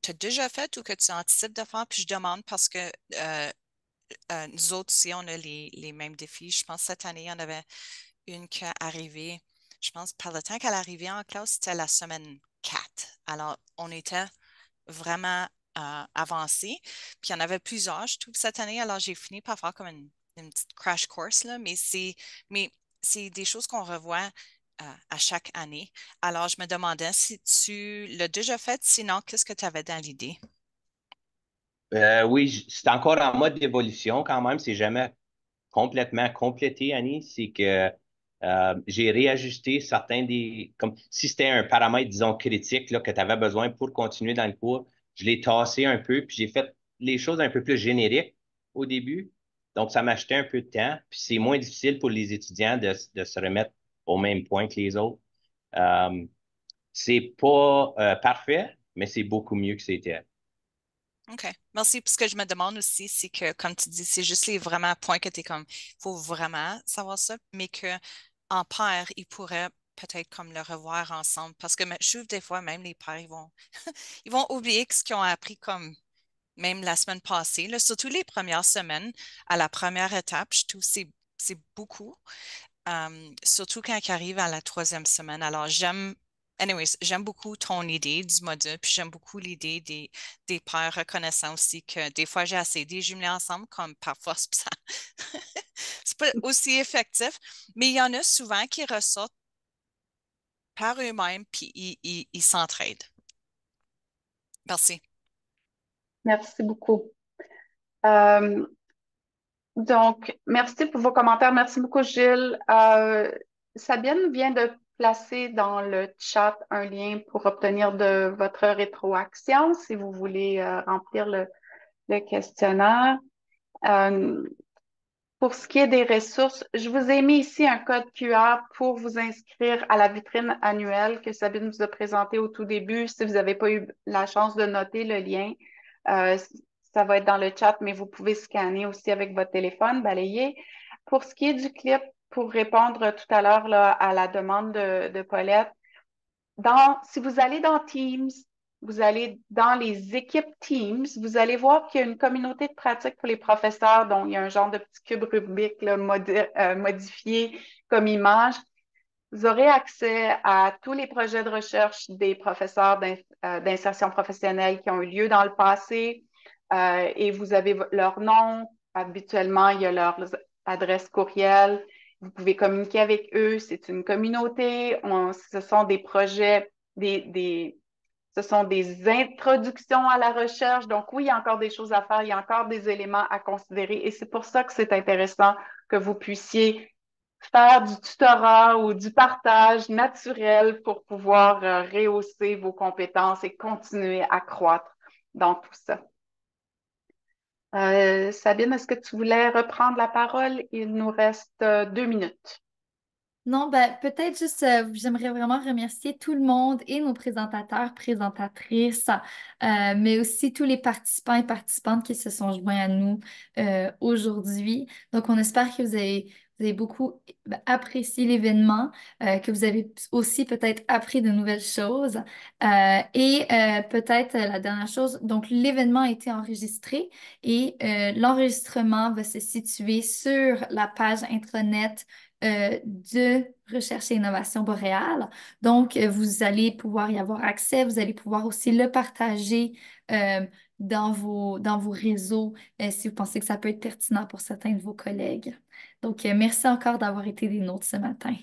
tu as déjà fait ou que tu anticipes de faire? Puis je demande parce que nous autres aussi, on a les mêmes défis. Je pense que cette année, il y en avait une qui est arrivée, je pense, par le temps qu'elle est arrivée en classe, c'était la semaine 4. Alors, on était vraiment avancé. Puis il y en avait plusieurs, je trouve, cette année. Alors, j'ai fini par faire comme une petite crash course, là, mais c'est des choses qu'on revoit à chaque année. Alors, je me demandais si tu l'as déjà fait, sinon, qu'est-ce que tu avais dans l'idée? Oui, c'est encore en mode d'évolution quand même. C'est jamais complètement complété, Annie. C'est que j'ai réajusté certains comme si c'était un paramètre, disons, critique là, que tu avais besoin pour continuer dans le cours, je l'ai tassé un peu, puis j'ai fait les choses un peu plus génériques au début. Donc, ça m'a acheté un peu de temps, puis c'est moins difficile pour les étudiants de se remettre au même point que les autres. Euh, c'est pas parfait, mais c'est beaucoup mieux que c'était. OK. Merci. Puis ce que je me demande aussi, c'est que, comme tu dis, c'est juste les vraiment points que tu es comme, il faut vraiment savoir ça, mais qu'en paire, ils pourraient peut-être comme le revoir ensemble. Parce que je trouve des fois, même les pairs, ils vont oublier ce qu'ils ont appris comme même la semaine passée, là, surtout les premières semaines, à la première étape, je trouve que c'est beaucoup. surtout quand il arrive à la 3e semaine. Alors, j'aime beaucoup ton idée du module, puis j'aime beaucoup l'idée des pairs reconnaissants aussi, que des fois, j'ai essayé de les jumeler ensemble, comme parfois, c'est pas aussi effectif, mais il y en a souvent qui ressortent par eux-mêmes, puis ils s'entraident. Merci. Merci beaucoup. Donc, merci pour vos commentaires. Merci beaucoup, Gilles. Sabine vient de placer dans le chat un lien pour obtenir de votre rétroaction si vous voulez remplir le questionnaire. Pour ce qui est des ressources, je vous ai mis ici un code QR pour vous inscrire à la vitrine annuelle que Sabine vous a présentée au tout début. Si vous n'avez pas eu la chance de noter le lien, ça va être dans le chat, mais vous pouvez scanner aussi avec votre téléphone, balayer. Pour ce qui est du clip, pour répondre tout à l'heure à la demande de Paulette, si vous allez dans Teams, vous allez dans les équipes Teams, vous allez voir qu'il y a une communauté de pratique pour les professeurs, donc il y a un genre de petit cube Rubik là, modifié comme image. Vous aurez accès à tous les projets de recherche des professeurs d'insertion professionnelle qui ont eu lieu dans le passé et vous avez leur nom. Habituellement, il y a leur adresse courriel. Vous pouvez communiquer avec eux. C'est une communauté. Ce sont des projets, ce sont des introductions à la recherche. Donc, oui, il y a encore des choses à faire. Il y a encore des éléments à considérer. Et c'est pour ça que c'est intéressant que vous puissiez faire du tutorat ou du partage naturel pour pouvoir rehausser vos compétences et continuer à croître dans tout ça. Sabine, est-ce que tu voulais reprendre la parole? Il nous reste 2 minutes. Non, peut-être juste, j'aimerais vraiment remercier tout le monde et nos présentateurs, présentatrices, mais aussi tous les participants et participantes qui se sont joints à nous aujourd'hui. Donc, on espère que vous avez beaucoup apprécié l'événement, que vous avez aussi peut-être appris de nouvelles choses. Et peut-être la dernière chose, donc l'événement a été enregistré et l'enregistrement va se situer sur la page intranet de Recherche et Innovation Boréal. Donc, vous allez pouvoir y avoir accès, vous allez pouvoir aussi le partager dans vos réseaux si vous pensez que ça peut être pertinent pour certains de vos collègues. Donc, merci encore d'avoir été des nôtres ce matin.